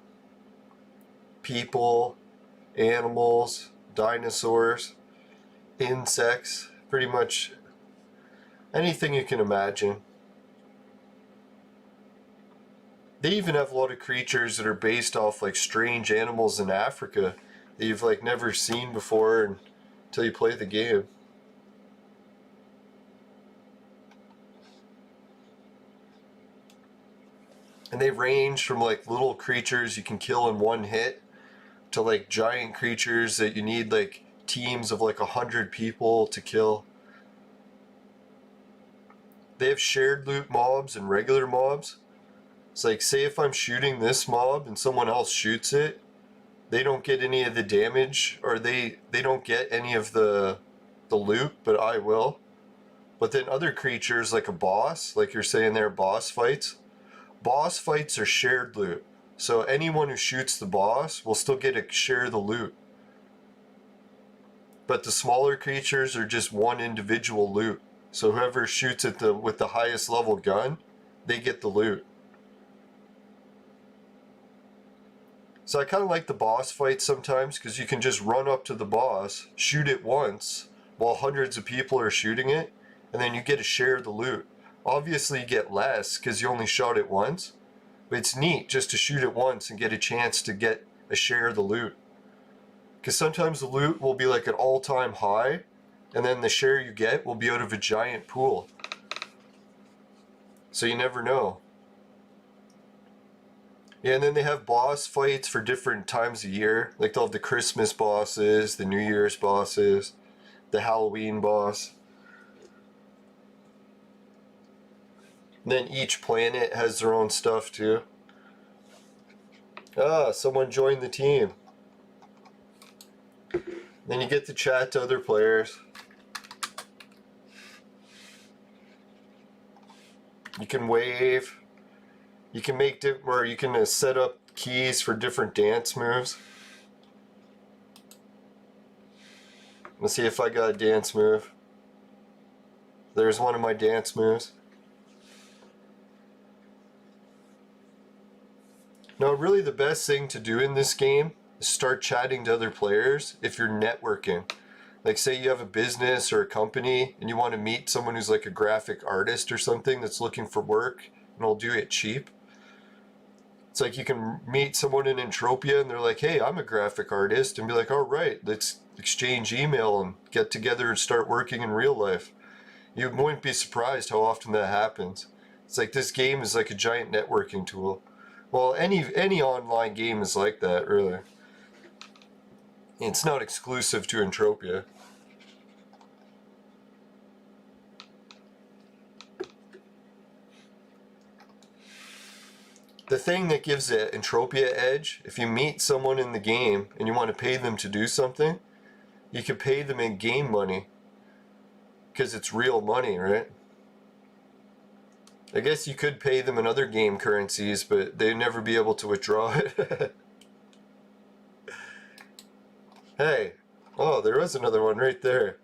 people, animals, dinosaurs, insects, pretty much anything you can imagine. They even have a lot of creatures that are based off like strange animals in Africa that you've like never seen before until you play the game. And they range from like little creatures you can kill in one hit to like giant creatures that you need like teams of like 100 people to kill. They have shared loot mobs and regular mobs. It's like, say if I'm shooting this mob and someone else shoots it, they don't get any of the damage, or they don't get any of the loot, but I will. But then other creatures like a boss, like you're saying there, boss fights are shared loot. So anyone who shoots the boss will still get to share the loot. But the smaller creatures are just one individual loot. So whoever shoots at with the highest level gun, they get the loot. So I kind of like the boss fights sometimes because you can just run up to the boss, shoot it once while hundreds of people are shooting it, and then you get to share the loot. Obviously you get less because you only shot it once, but it's neat just to shoot it once and get a chance to get a share of the loot. Because sometimes the loot will be like an all-time high, and then the share you get will be out of a giant pool. So you never know. Yeah, and then they have boss fights for different times of year. Like they'll have the Christmas bosses, the New Year's bosses, the Halloween boss. And then each planet has their own stuff too. Ah, someone joined the team. Then you get to chat to other players. You can wave. You can make or you can set up keys for different dance moves. Let's see if I got a dance move. There's one of my dance moves. Now, really the best thing to do in this game is start chatting to other players if you're networking. Like say you have a business or a company and you want to meet someone who's like a graphic artist or something that's looking for work and will do it cheap. It's like you can meet someone in Entropia and they're like, hey, I'm a graphic artist, and be like, all right, let's exchange email and get together and start working in real life. You wouldn't be surprised how often that happens. It's like this game is like a giant networking tool. Well, any online game is like that, really. It's not exclusive to Entropia. The thing that gives the Entropia edge, if you meet someone in the game and you want to pay them to do something, you can pay them in game money. Because it's real money, right? I guess you could pay them in other game currencies, but they'd never be able to withdraw it. Hey, oh, there was another one right there.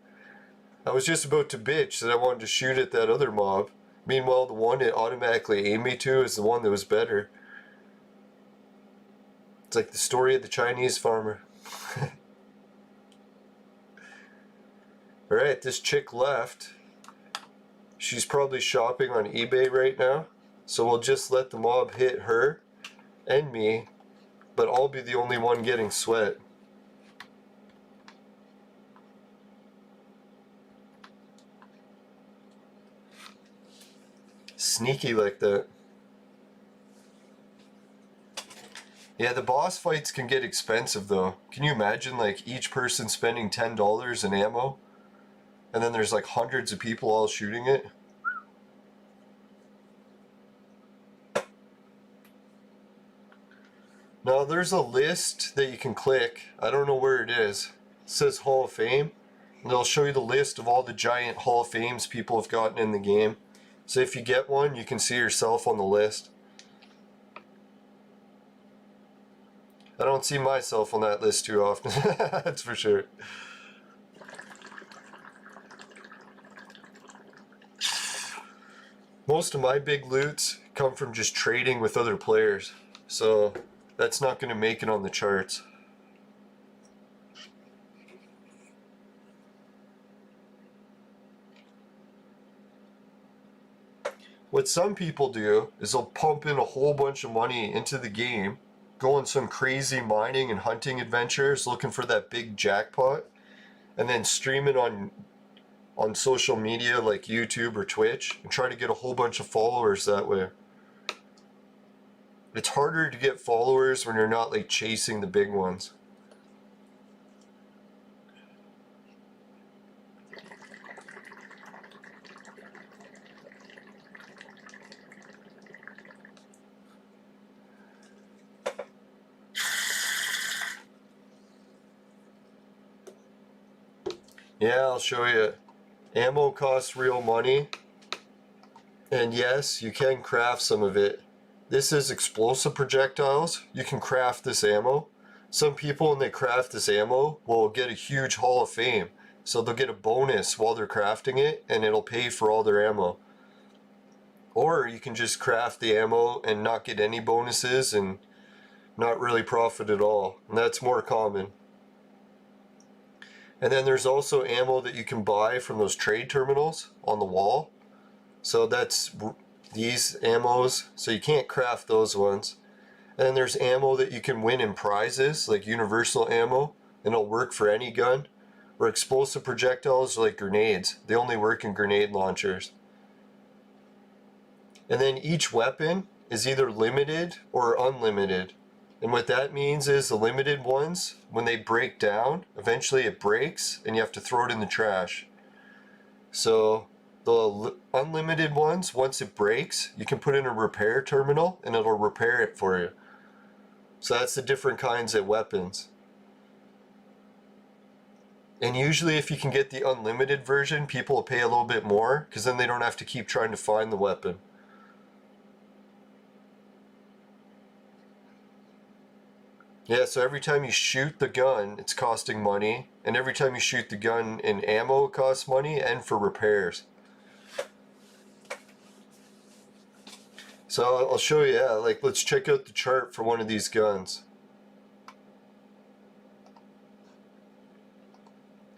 I was just about to bitch that I wanted to shoot at that other mob. Meanwhile, the one it automatically aimed me to is the one that was better. It's like the story of the Chinese farmer. Alright, this chick left. She's probably shopping on eBay right now. So we'll just let the mob hit her and me, but I'll be the only one getting sweat. Sneaky like that. Yeah, the boss fights can get expensive though. Can you imagine like each person spending $10 in ammo? And then there's like hundreds of people all shooting it? Now there's a list that you can click. I don't know where it is. It says Hall of Fame. And it'll show you the list of all the giant Hall of Fames people have gotten in the game. So if you get one, you can see yourself on the list. I don't see myself on that list too often, that's for sure. Most of my big loots come from just trading with other players, so that's not going to make it on the charts. What some people do is they'll pump in a whole bunch of money into the game, go on some crazy mining and hunting adventures looking for that big jackpot, and then stream it on social media like YouTube or Twitch and try to get a whole bunch of followers that way. It's harder to get followers when you're not like chasing the big ones. Yeah, I'll show you. Ammo costs real money. And yes, you can craft some of it. This is explosive projectiles. You can craft this ammo. Some people, when they craft this ammo, will get a huge Hall of Fame. So they'll get a bonus while they're crafting it, and it'll pay for all their ammo. Or you can just craft the ammo and not get any bonuses and not really profit at all. And that's more common. And then there's also ammo that you can buy from those trade terminals on the wall. So that's these ammos. So you can't craft those ones. And then there's ammo that you can win in prizes, like universal ammo, and it'll work for any gun. Or explosive projectiles are like grenades. They only work in grenade launchers. And then each weapon is either limited or unlimited. And what that means is the limited ones, when they break down, eventually it breaks and you have to throw it in the trash. So the unlimited ones, once it breaks, you can put in a repair terminal and it'll repair it for you. So that's the different kinds of weapons. And usually if you can get the unlimited version, people will pay a little bit more because then they don't have to keep trying to find the weapon. Yeah, so every time you shoot the gun, it's costing money. And every time you shoot the gun in ammo, it costs money, and for repairs. So I'll show you, yeah, like let's check out the chart for one of these guns.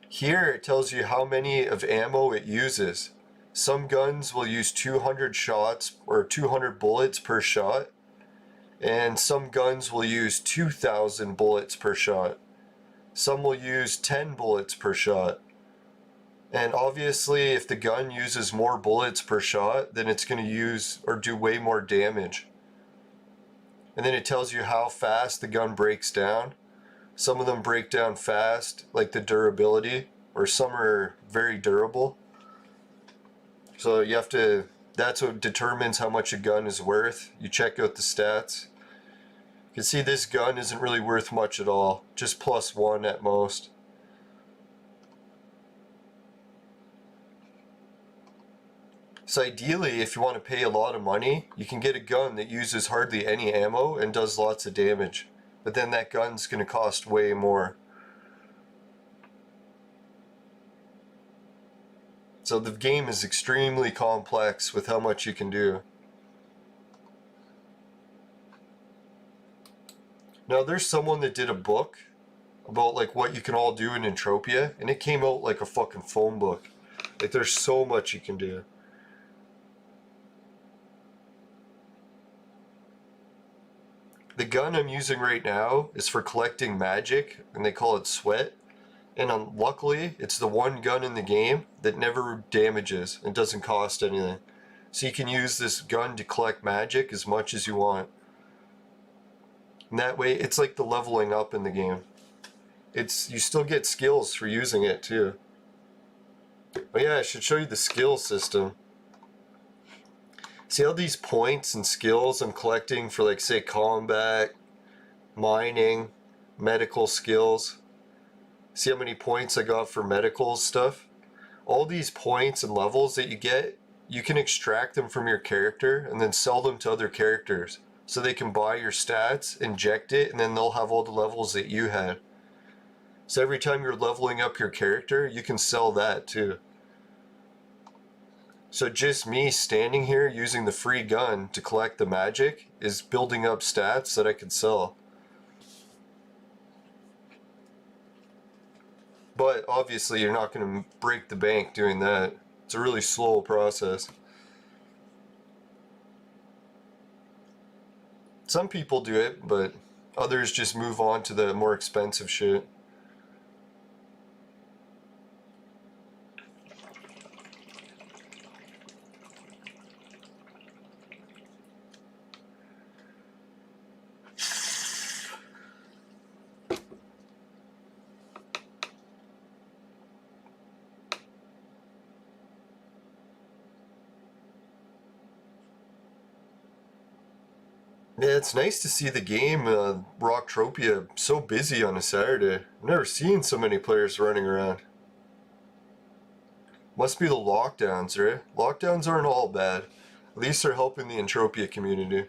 Here it tells you how many of ammo it uses. Some guns will use 200 shots or 200 bullets per shot. And some guns will use 2,000 bullets per shot. Some will use 10 bullets per shot. And obviously, if the gun uses more bullets per shot, then it's going to use or do way more damage. And then it tells you how fast the gun breaks down. Some of them break down fast, like the durability, or some are very durable. So you have to, that's what determines how much a gun is worth. You check out the stats. You can see this gun isn't really worth much at all, just +1 at most. So ideally, if you want to pay a lot of money, you can get a gun that uses hardly any ammo and does lots of damage. But then that gun's going to cost way more. So the game is extremely complex with how much you can do. Now there's someone that did a book about like what you can all do in Entropia, and it came out like a fucking phone book. Like there's so much you can do. The gun I'm using right now is for collecting magic, and they call it Sweat. And luckily, it's the one gun in the game that never damages and doesn't cost anything. So you can use this gun to collect magic as much as you want. And that way, it's like the leveling up in the game. You still get skills for using it too. Oh yeah, I should show you the skill system. See all these points and skills I'm collecting for, like, say, combat, mining, medical skills. See how many points I got for medical stuff? All these points and levels that you get, you can extract them from your character and then sell them to other characters. So they can buy your stats, inject it, and then they'll have all the levels that you had. So every time you're leveling up your character, you can sell that too. So just me standing here using the free gun to collect the magic is building up stats that I can sell. But obviously you're not going to break the bank doing that. It's a really slow process. Some people do it, but others just move on to the more expensive shit. Yeah, it's nice to see the game, Rocktropia, so busy on a Saturday. I've never seen so many players running around. Must be the lockdowns, right? Lockdowns aren't all bad. At least they're helping the Entropia community.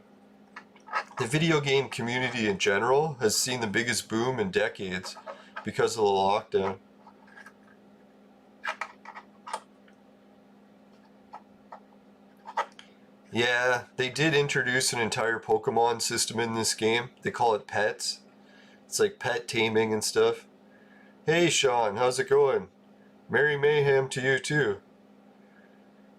The video game community in general has seen the biggest boom in decades because of the lockdown. Yeah, they did introduce an entire Pokemon system in this game. They call it pets. It's like pet taming and stuff. Hey Sean, how's it going? Merry Mayhem to you too.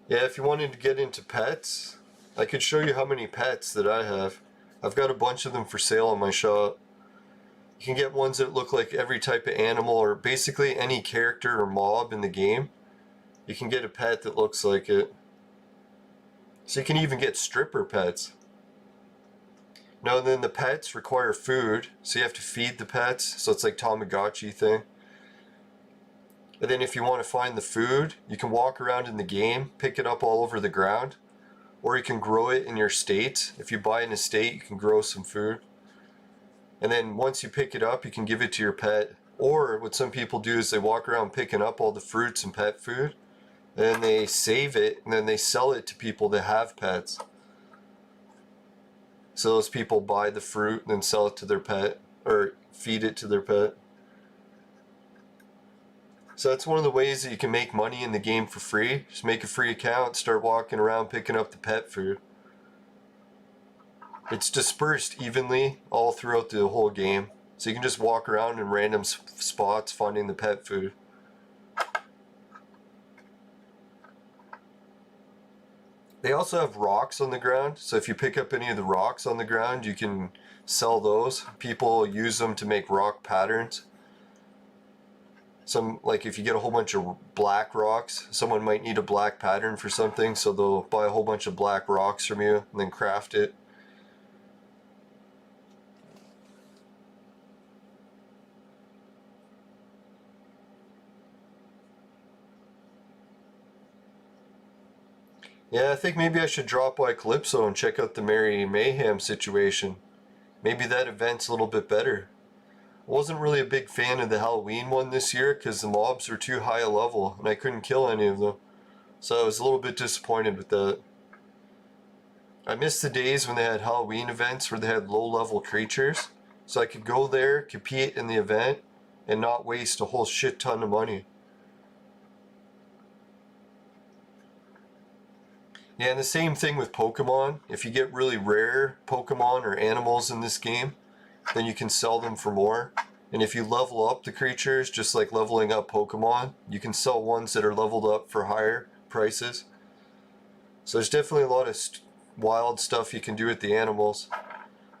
Yeah, if you wanted to get into pets, I could show you how many pets that I have. I've got a bunch of them for sale in my shop. You can get ones that look like every type of animal or basically any character or mob in the game. You can get a pet that looks like it. So you can even get stripper pets. Now then, the pets require food, so you have to feed the pets, so it's like Tamagotchi thing. And then if you want to find the food, you can walk around in the game, pick it up all over the ground, or you can grow it in your state. If you buy an estate, you can grow some food. And then once you pick it up, you can give it to your pet. Or what some people do is they walk around picking up all the fruits and pet food, and then they save it, and then they sell it to people that have pets. So those people buy the fruit and then sell it to their pet, or feed it to their pet. So that's one of the ways that you can make money in the game for free. Just make a free account, start walking around picking up the pet food. It's dispersed evenly all throughout the whole game. So you can just walk around in random spots finding the pet food. They also have rocks on the ground, so if you pick up any of the rocks on the ground, you can sell those. People use them to make rock patterns. Like if you get a whole bunch of black rocks, someone might need a black pattern for something, so they'll buy a whole bunch of black rocks from you and then craft it. Yeah, I think maybe I should drop by Calypso and check out the Merry Mayhem situation. Maybe that event's a little bit better. I wasn't really a big fan of the Halloween one this year because the mobs were too high a level and I couldn't kill any of them. So I was a little bit disappointed with that. I missed the days when they had Halloween events where they had low level creatures. So I could go there, compete in the event, and not waste a whole shit ton of money. Yeah, and the same thing with Pokemon. If you get really rare Pokemon or animals in this game, then you can sell them for more. And if you level up the creatures, just like leveling up Pokemon, you can sell ones that are leveled up for higher prices. So there's definitely a lot of wild stuff you can do with the animals.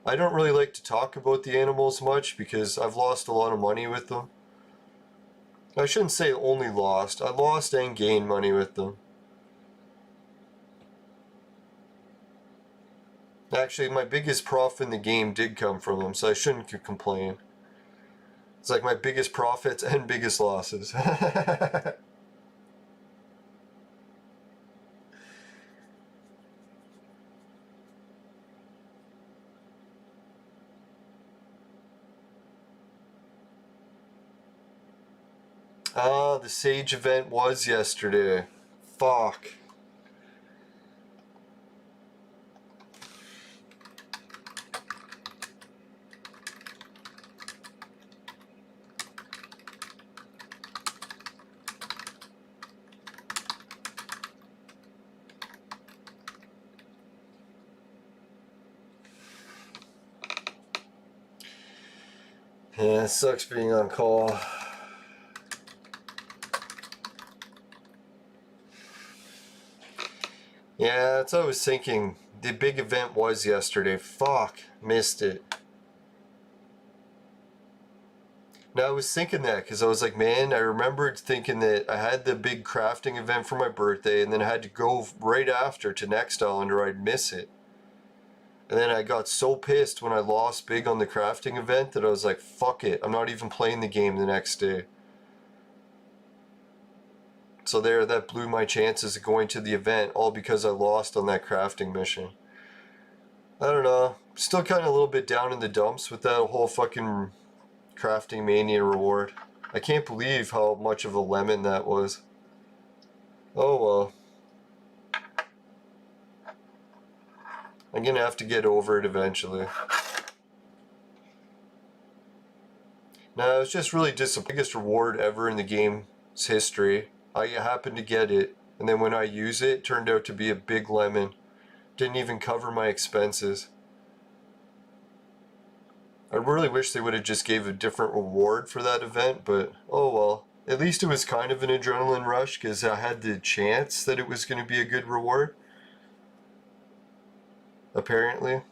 I don't really like to talk about the animals much because I've lost a lot of money with them. I shouldn't say only lost. I lost and gained money with them. Actually, my biggest profit in the game did come from them, so I shouldn't complain. It's like my biggest profits and biggest losses. Ah, the Sage event was yesterday. Fuck. Yeah, it sucks being on call. Yeah, that's what I was thinking. the big event was yesterday. Fuck, missed it. Now I was thinking that because I was like, man, I remembered thinking that I had the big crafting event for my birthday and then I had to go right after to Next Island or I'd miss it. And then I got so pissed when I lost big on the crafting event that I was like, fuck it, I'm not even playing the game the next day. So there, that blew my chances of going to the event, all because I lost on that crafting mission. I don't know, still kind of a little bit down in the dumps with that whole fucking crafting mania reward. I can't believe how much of a lemon that was. Oh well. I'm gonna have to get over it eventually. Now, it's just really just the biggest reward ever in the game's history. I happened to get it, and then when I use it, it turned out to be a big lemon. Didn't even cover my expenses. I really wish they would have just gave a different reward for that event, but oh well. At least it was kind of an adrenaline rush because I had the chance that it was going to be a good reward. Apparently.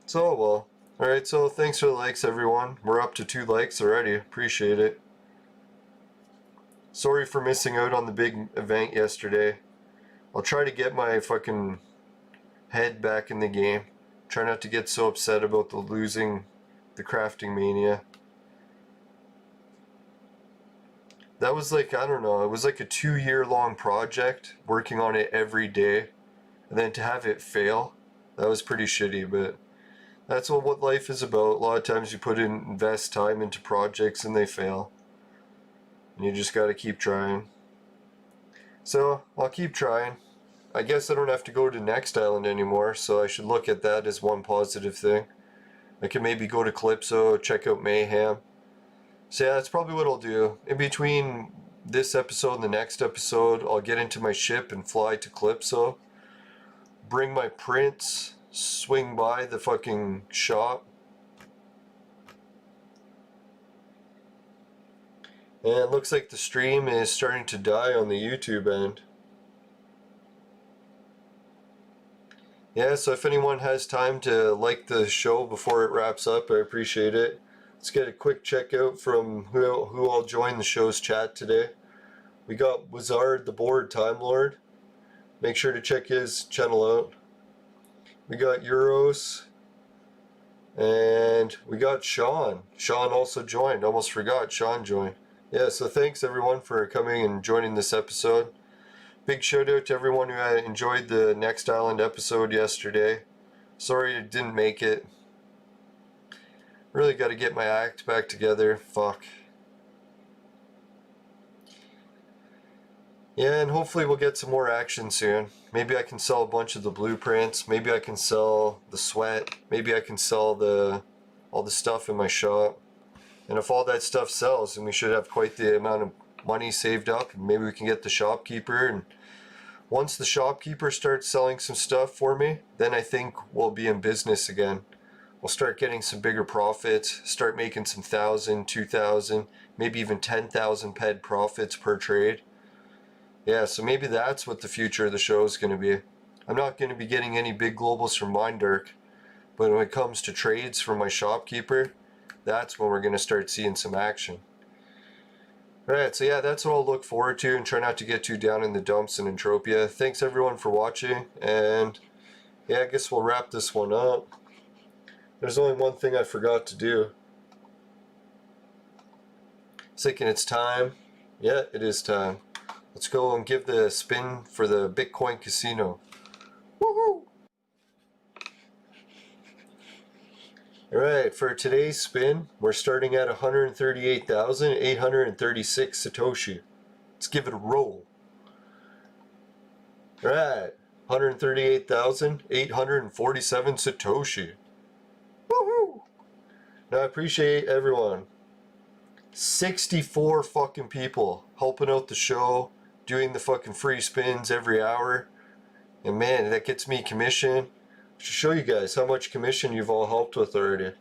So, well. Alright, so thanks for the likes, everyone. We're up to 2 likes already. Appreciate it. Sorry for missing out on the big event yesterday. I'll try to get my fucking head back in the game. Try not to get so upset about the losing the crafting mania. That was like, I don't know, it was like a 2-year-long project, working on it every day, and then to have it fail, that was pretty shitty, but that's what life is about. A lot of times you invest time into projects and they fail, and you just gotta keep trying. So, I'll keep trying. I guess I don't have to go to Next Island anymore, so I should look at that as one positive thing. I can maybe go to Calypso, check out Mayhem. So yeah, that's probably what I'll do. In between this episode and the next episode, I'll get into my ship and fly to Calypso. Bring my prints, swing by the fucking shop. And it looks like the stream is starting to die on the YouTube end. Yeah, so if anyone has time to like the show before it wraps up, I appreciate it. Let's get a quick checkout from who all joined the show's chat today. We got Wizard the Board Time Lord. Make sure to check his channel out. We got Euros. And we got Sean. Sean also joined. Almost forgot. Sean joined. Yeah, so thanks everyone for coming and joining this episode. Big shout out to everyone who enjoyed the Next Island episode yesterday. Sorry I didn't make it. Really got to get my act back together. Fuck. Yeah, and hopefully we'll get some more action soon. Maybe I can sell a bunch of the blueprints. Maybe I can sell the sweat. Maybe I can sell all the stuff in my shop. And if all that stuff sells, then we should have quite the amount of money saved up. And maybe we can get the shopkeeper. And once the shopkeeper starts selling some stuff for me, then I think we'll be in business again. We'll start getting some bigger profits, start making some 1,000, 2,000, maybe even 10,000 ped profits per trade. Yeah, so maybe that's what the future of the show is going to be. I'm not going to be getting any big globals from Mindark, but when it comes to trades from my shopkeeper, that's when we're going to start seeing some action. Alright, so yeah, that's what I'll look forward to and try not to get too down in the dumps in Entropia. Thanks everyone for watching, and yeah, I guess we'll wrap this one up. There's only one thing I forgot to do. Thinking it's time. Yeah, it is time. Let's go and give the spin for the Bitcoin Casino. Woohoo! Alright, for today's spin, we're starting at 138,836 Satoshi. Let's give it a roll. Alright, 138,847 Satoshi. Woohoo! Now I appreciate everyone. 64 fucking people helping out the show, doing the fucking free spins every hour. And man, that gets me commission. To show you guys how much commission you've all helped with already.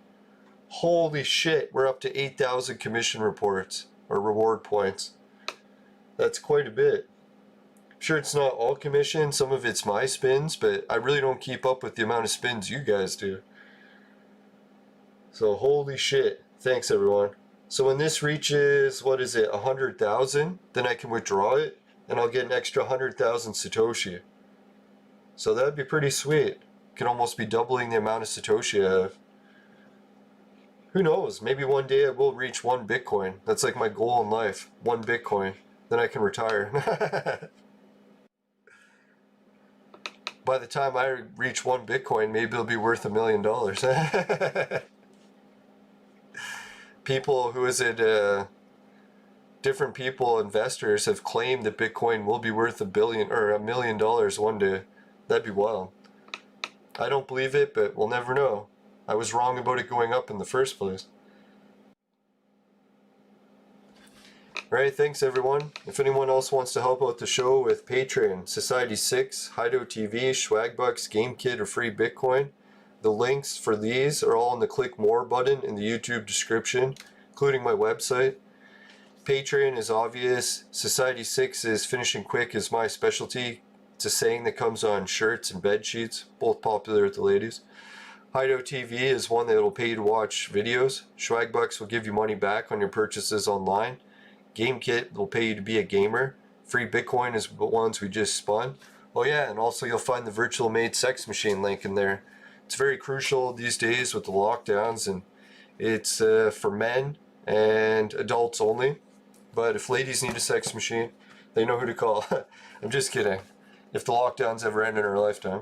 Holy shit, we're up to 8,000 commission reports, or reward points. That's quite a bit. sure it's not all commission, some of it's my spins, but I really don't keep up with the amount of spins you guys do. So holy shit. Thanks everyone. So when this reaches, what is it, 100,000, then I can withdraw it and I'll get an extra 100,000 Satoshi. So that'd be pretty sweet. Can almost be doubling the amount of Satoshi I have. Who knows? Maybe one day I will reach 1 Bitcoin. That's like my goal in life. 1 Bitcoin. Then I can retire. By the time I reach 1 Bitcoin, maybe it'll be worth $1 million. People, who is it, different people, investors, have claimed that Bitcoin will be worth $1 billion or $1 million one day. That'd be wild. I don't believe it, but we'll never know. I was wrong about it going up in the first place. Alright, thanks everyone. If anyone else wants to help out the show with Patreon, Society 6, Hideout TV, Swagbucks, GameKit, or Free Bitcoin, the links for these are all in the click more button in the YouTube description, including my website. Patreon is obvious. Society 6 is finishing quick is my specialty. It's a saying that comes on shirts and bed sheets, both popular with the ladies. Hideout TV is one that will pay you to watch videos. Swagbucks will give you money back on your purchases online. GameKit will pay you to be a gamer. Free Bitcoin is the ones we just spun. Oh yeah, and also you'll find the virtual made sex machine link in there. It's very crucial these days with the lockdowns, and it's for men and adults only. But if ladies need a sex machine, they know who to call. I'm just kidding. If the lockdowns ever end in our lifetime.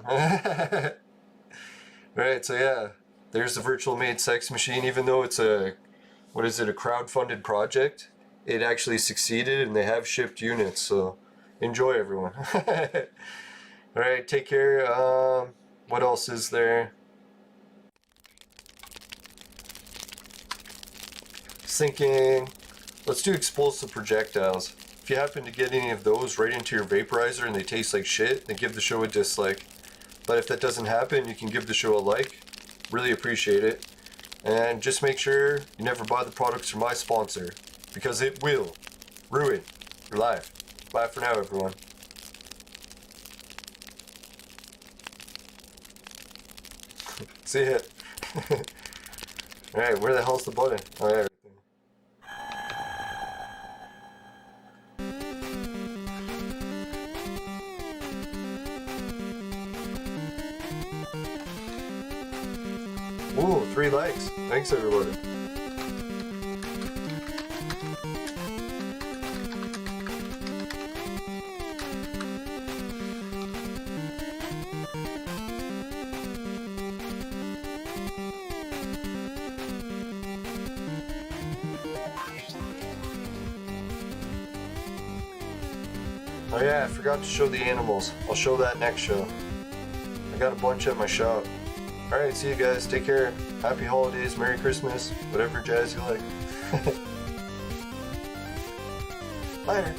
Right, so yeah, there's the virtual made sex machine. Even though it's a, what is it, a crowdfunded project, it actually succeeded and they have shipped units, so enjoy everyone. Alright, take care. What else is there? Thinking, let's do explosive projectiles. If you happen to get any of those right into your vaporizer and they taste like shit, then give the show a dislike. But if that doesn't happen, you can give the show a like. Really appreciate it. And just make sure you never buy the products from my sponsor, because it will ruin your life. Bye for now, everyone. See ya. Alright, where the hell's the button? Oh, yeah. Ooh, 3 likes. Thanks, everybody. Oh yeah, I forgot to show the animals. I'll show that next show. I got a bunch at my shop. Alright, see you guys. Take care. Happy holidays, Merry Christmas, whatever jazz you like. Later.